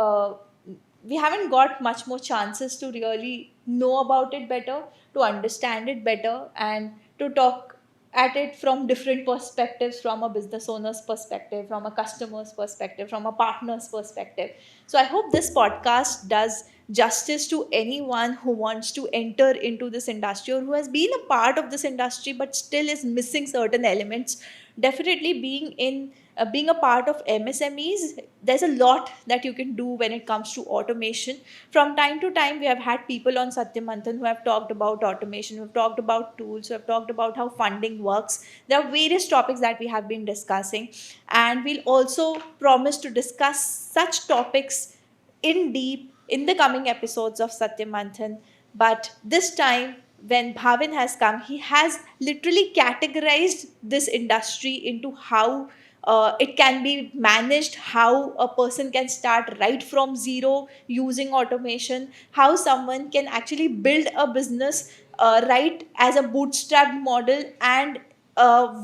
Speaker 1: we haven't got much more chances to really know about it better, to understand it better, and to talk at it from different perspectives, from a business owner's perspective, from a customer's perspective, from a partner's perspective. So I hope this podcast does justice to anyone who wants to enter into this industry or who has been a part of this industry but still is missing certain elements. Definitely being a part of MSMEs, there's a lot that you can do when it comes to automation. From time to time, we have had people on Satyamanthan who have talked about automation, who have talked about tools, who have talked about how funding works. There are various topics that we have been discussing, and we'll also promise to discuss such topics in deep in the coming episodes of Satyamanthan. But this time, when Bhavin has come, he has literally categorized this industry into how it can be managed, how a person can start right from zero using automation, how someone can actually build a business right as a bootstrap model, and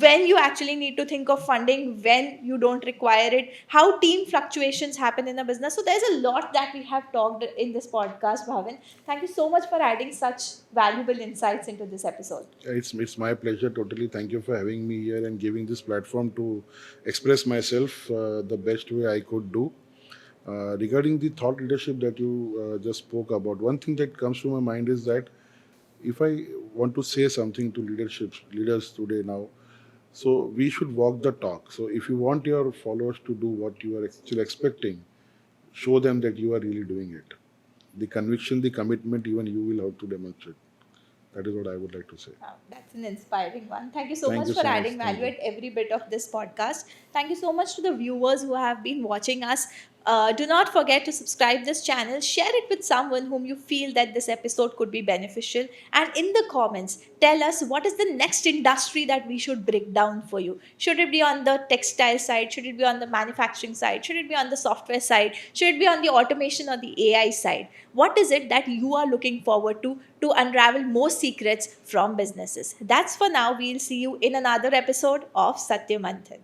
Speaker 1: when you actually need to think of funding, when you don't require it, how team fluctuations happen in a business. So there's a lot that we have talked in this podcast, Bhavin. Thank you so much for adding such valuable insights into this episode.
Speaker 2: It's my pleasure. Totally. Thank you for having me here and giving this platform to express myself the best way I could do. Regarding the thought leadership that you just spoke about, one thing that comes to my mind is that if I want to say something to leaders today now, so we should walk the talk. So if you want your followers to do what you are actually expecting, show them that you are really doing it. The conviction, the commitment, even you will have to demonstrate. That is what I would like to say.
Speaker 1: Wow, that's an inspiring one. Thank you so
Speaker 2: Thank
Speaker 1: much
Speaker 2: you
Speaker 1: for
Speaker 2: so much.
Speaker 1: adding
Speaker 2: Thank
Speaker 1: value
Speaker 2: you.
Speaker 1: at every bit of this podcast. Thank you so much to the viewers who have been watching us. Do not forget to subscribe this channel, share it with someone whom you feel that this episode could be beneficial, and in the comments tell us what is the next industry that we should break down for you. Should it be on the textile side? Should it be on the manufacturing side? Should it be on the software side? Should it be on the automation or the AI side? What is it that you are looking forward to unravel more secrets from businesses? That's for now. We'll see you in another episode of Satya Manthan.